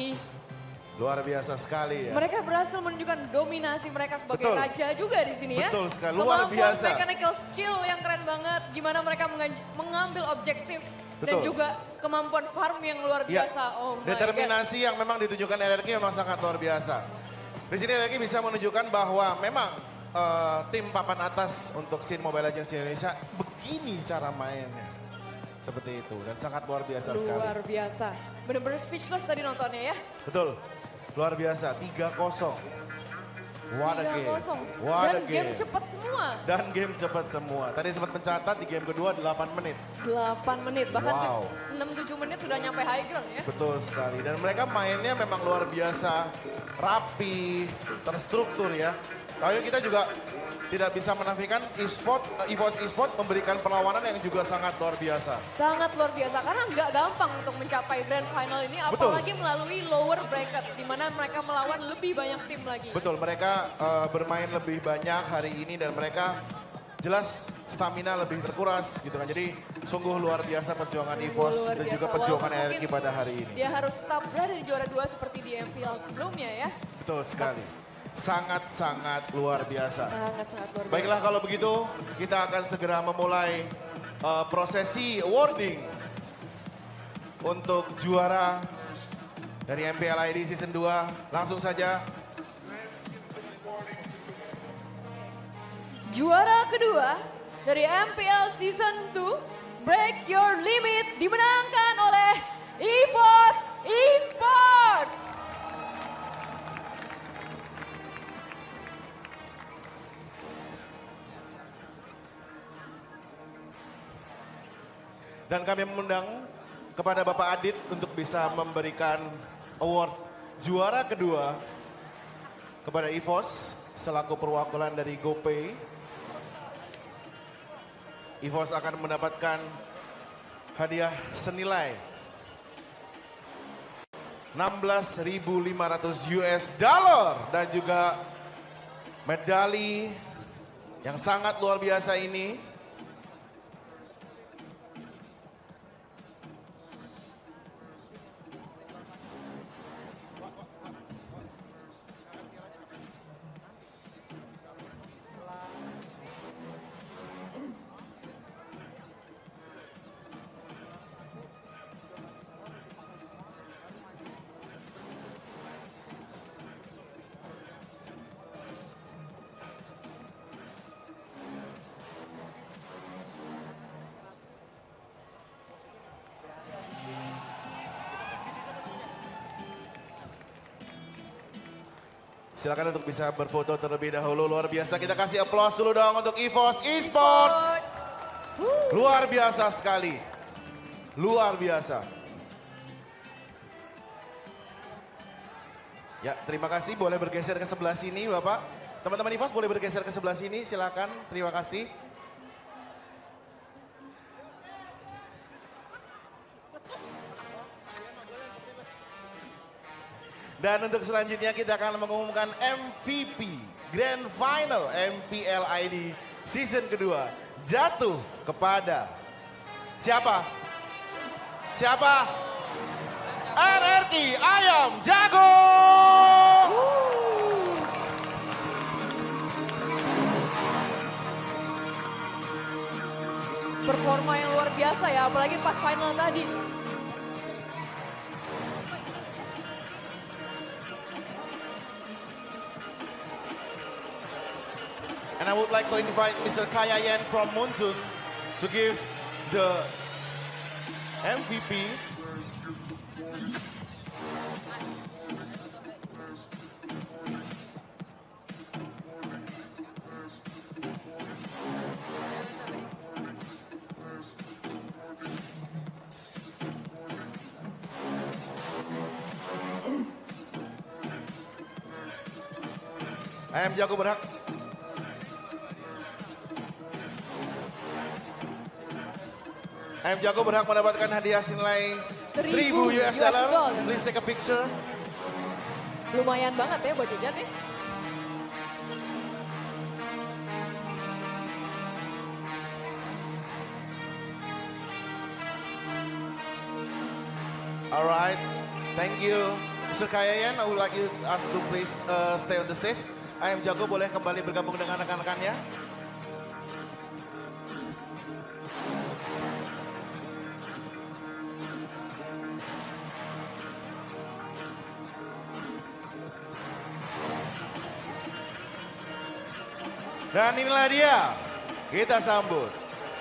Luar biasa sekali ya. Mereka berhasil menunjukkan dominasi mereka sebagai Betul. raja juga di sini ya. Betul sekali, luar Kemampuan biasa. mechanical skill yang keren banget. Gimana mereka mengambil objektif. Dan Betul. juga kemampuan farm yang luar Ya, biasa. Oh my God. determinasi yang memang ditunjukkan RRQ memang sangat luar biasa. Di sini RRQ bisa menunjukkan bahwa memang tim papan atas untuk scene Mobile Legends di Indonesia begini cara mainnya. Seperti itu dan sangat luar biasa sekali. Luar biasa. Bener-bener speechless tadi nontonnya ya. Betul. Luar biasa 3-0. What a game. 3-0. What Dan a game cepat semua. Dan game cepat semua. Tadi sempat mencatat di game kedua 8 menit. 8 menit, bahkan Wow. 6-7 menit sudah nyampe high ground ya. Betul sekali. Dan mereka mainnya memang luar biasa. Rapi, terstruktur ya. Lalu kita juga tidak bisa menafikan EVOS Esport memberikan perlawanan yang juga sangat luar biasa. Sangat luar biasa karena nggak gampang untuk mencapai grand final ini Betul. apalagi melalui lower bracket di mana mereka melawan lebih banyak tim lagi. Betul, mereka bermain lebih banyak hari ini dan mereka jelas stamina lebih terkuras gitu kan. Jadi sungguh luar biasa perjuangan EVOS Luar dan biasa. juga perjuangan Walaupun RRQ mungkin pada hari ini. Dia harus tetap berada di juara 2 seperti di MPL sebelumnya ya. Betul sekali. Sangat-sangat luar biasa. Sangat-sangat luar biasa. Baiklah kalau begitu kita akan segera memulai prosesi awarding untuk juara dari MPL ID Season 2. Langsung saja. Juara kedua dari MPL Season 2, Break Your Limit dimenangkan oleh EVOS Esports. Dan kami mengundang kepada Bapak Adit untuk bisa memberikan award juara kedua kepada EVOS selaku perwakilan dari GoPay. EVOS akan mendapatkan hadiah senilai $16.500 dan juga medali yang sangat luar biasa ini. Silakan untuk bisa berfoto terlebih dahulu. Luar biasa. Kita kasih aplaus dulu dong untuk EVOS Esports. Luar biasa sekali. Luar biasa. Ya, terima kasih. Boleh bergeser ke sebelah sini, Bapak. Teman-teman EVOS boleh bergeser ke sebelah sini. Silakan. Terima kasih. Dan untuk selanjutnya kita akan mengumumkan MVP Grand Final MPL ID Season kedua jatuh kepada siapa? Siapa? RRQ Ayam Jago! Performa yang luar biasa ya, apalagi pas final tadi. And I would like to invite Mr. Kaya Yen from Muntun to give the MVP. Ayam Jago berhak. Ayam Jago berhak mendapatkan hadiah senilai 1.000 US dollar. Please take a picture. Lumayan banget ya buat jajan nih. Alright, thank you. Mr. Kayayan, I would like you us to please stay on the stage. Ayam Jago boleh kembali bergabung dengan rekan-rekannya. Dan inilah dia, kita sambut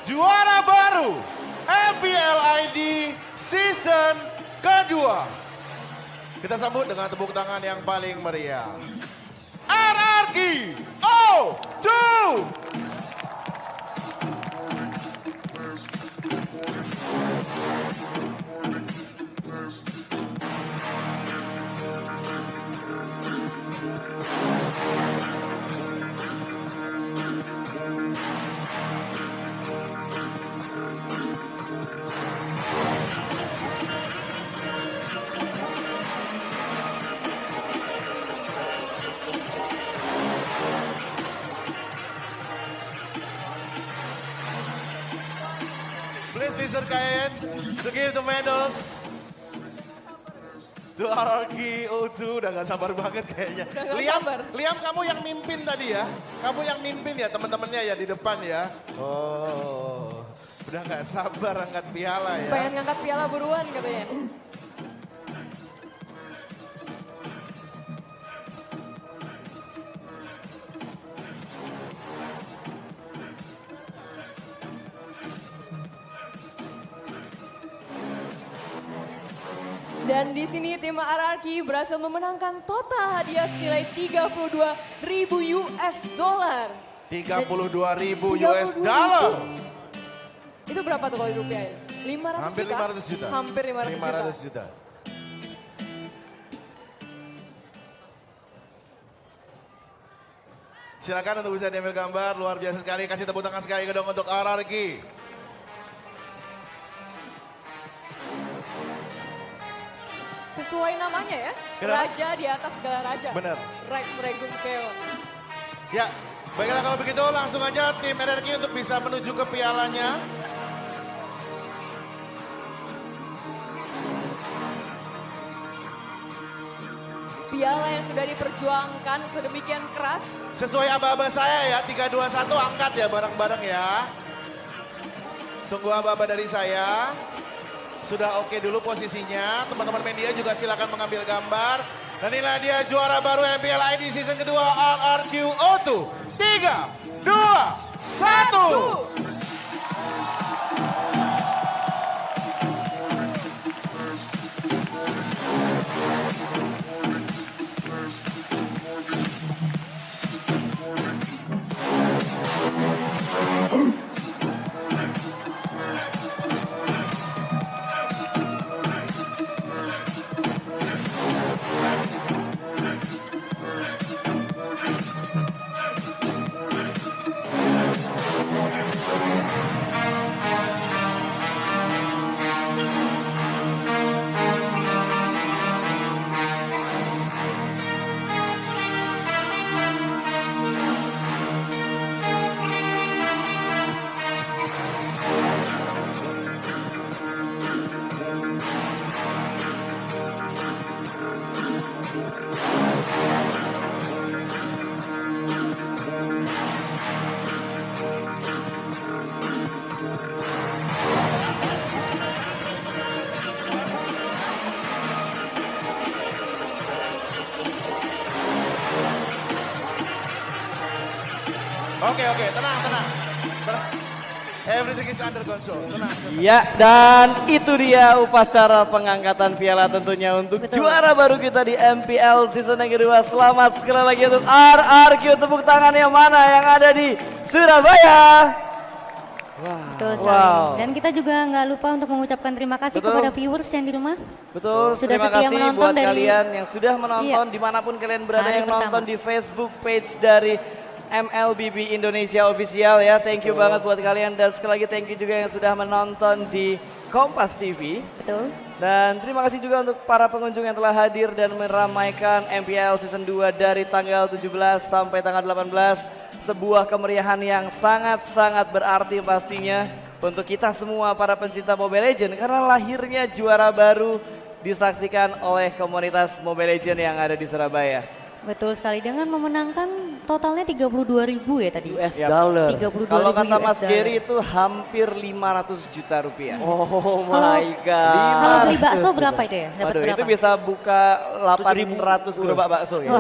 juara baru MPLID season kedua. Kita sambut dengan tepuk tangan yang paling meriah. RRQ O2. Please Mr. Kayen to give the medals to RRQ O2. Udah gak sabar banget kayaknya. Udah gak Liam, sabar. Liam kamu yang mimpin tadi ya. Kamu yang mimpin ya teman-temannya ya di depan ya. Oh, udah gak sabar angkat piala ya. Pengen ngangkat piala buruan katanya. Dan di sini tim RRQ berhasil memenangkan total hadiah senilai 32.000 US dollar. 32.000 US dollar. Itu berapa tuh kalau di rupiah? 500 Hampir juta? 500 juta. Hampir 500 juta. Silakan untuk bisa diambil gambar, luar biasa sekali. Kasih tepuk tangan sekali dong untuk RRQ. Sesuai namanya ya, Kenapa? raja di atas segala raja. Bener. Rex Dragon Chaos. Ya, baiklah kalau begitu langsung aja tim RRQ untuk bisa menuju ke pialanya. Piala yang sudah diperjuangkan sedemikian keras. Sesuai aba-aba saya ya, 3, 2, 1 angkat ya bareng-bareng ya. Tunggu aba-aba dari saya. Sudah oke dulu posisinya. Teman-teman media juga silakan mengambil gambar. Dan inilah dia juara baru MPLID season kedua RRQ O2. 3, 2, 1. Oke, tenang. Everything is under control, tenang. Ya, dan itu dia upacara pengangkatan piala tentunya untuk juara baru kita di MPL season yang kedua. Selamat sekali lagi untuk RRQ, tepuk tangan yang mana yang ada di Surabaya. Betul sekali. Dan kita juga nggak lupa untuk mengucapkan terima kasih kepada viewers yang di rumah. Betul, Sudah terima setia kasih menonton buat dari- kalian yang sudah menonton Iya. dimanapun kalian berada, Hari yang nonton pertama. di Facebook page dari MLBB Indonesia Official ya. Thank you banget buat kalian, dan sekali lagi thank you juga yang sudah menonton di Kompas TV. Betul. Dan terima kasih juga untuk para pengunjung yang telah hadir dan meramaikan MPL Season 2 dari tanggal 17 sampai tanggal 18. Sebuah kemeriahan yang sangat-sangat berarti pastinya untuk kita semua para pencinta Mobile Legends, karena lahirnya juara baru disaksikan oleh komunitas Mobile Legends yang ada di Surabaya. Betul sekali, dengan memenangkan totalnya 32.000 ya tadi. US Yap. dollar. 32.000 Kalau kata US Mas dollar. Gary itu hampir 500 juta rupiah. Oh my god. Kalau beli bakso berapa itu ya? Dapat Waduh, berapa? itu bisa buka 800 gerobak bakso ya.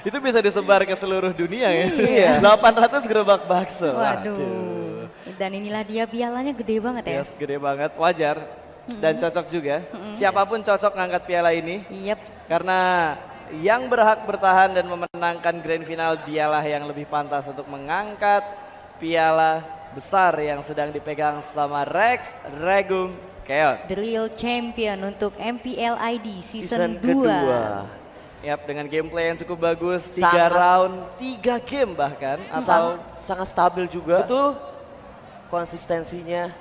Itu bisa disebar ke seluruh dunia ya. Iya. 800 gerobak bakso. Waduh. dan inilah dia pialanya gede banget ya. Yes, gede banget, wajar. Dan cocok juga. Siapapun cocok ngangkat piala ini. Yep. Karena yang berhak bertahan dan memenangkan grand final dialah yang lebih pantas untuk mengangkat piala besar yang sedang dipegang sama Rex Regum Keon. The real champion untuk MPL ID Season season 2. kedua. Yap, dengan gameplay yang cukup bagus, 3 Sangat- round, 3 game bahkan. Atau Sangat stabil juga. betul, Konsistensinya.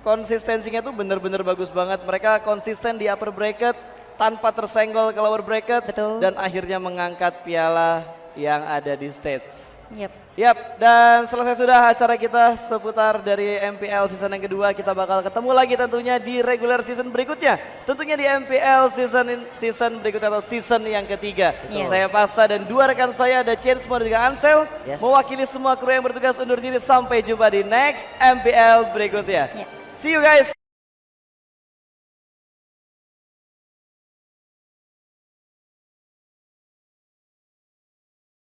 konsistensinya tuh bener-bener bagus banget. Mereka konsisten di upper bracket tanpa tersenggol ke lower bracket. Betul. Dan akhirnya mengangkat piala yang ada di stage. Yep. Yap, dan selesai sudah acara kita seputar dari MPL season yang kedua. Kita bakal ketemu lagi tentunya di regular season berikutnya. Tentunya di MPL season berikutnya atau season yang ketiga. Betul. Saya Pasta dan dua rekan saya ada Chainsmore dan juga Ansel. Yes. Mewakili semua kru yang bertugas undur diri. Sampai jumpa di next MPL berikutnya. Ya. See you guys.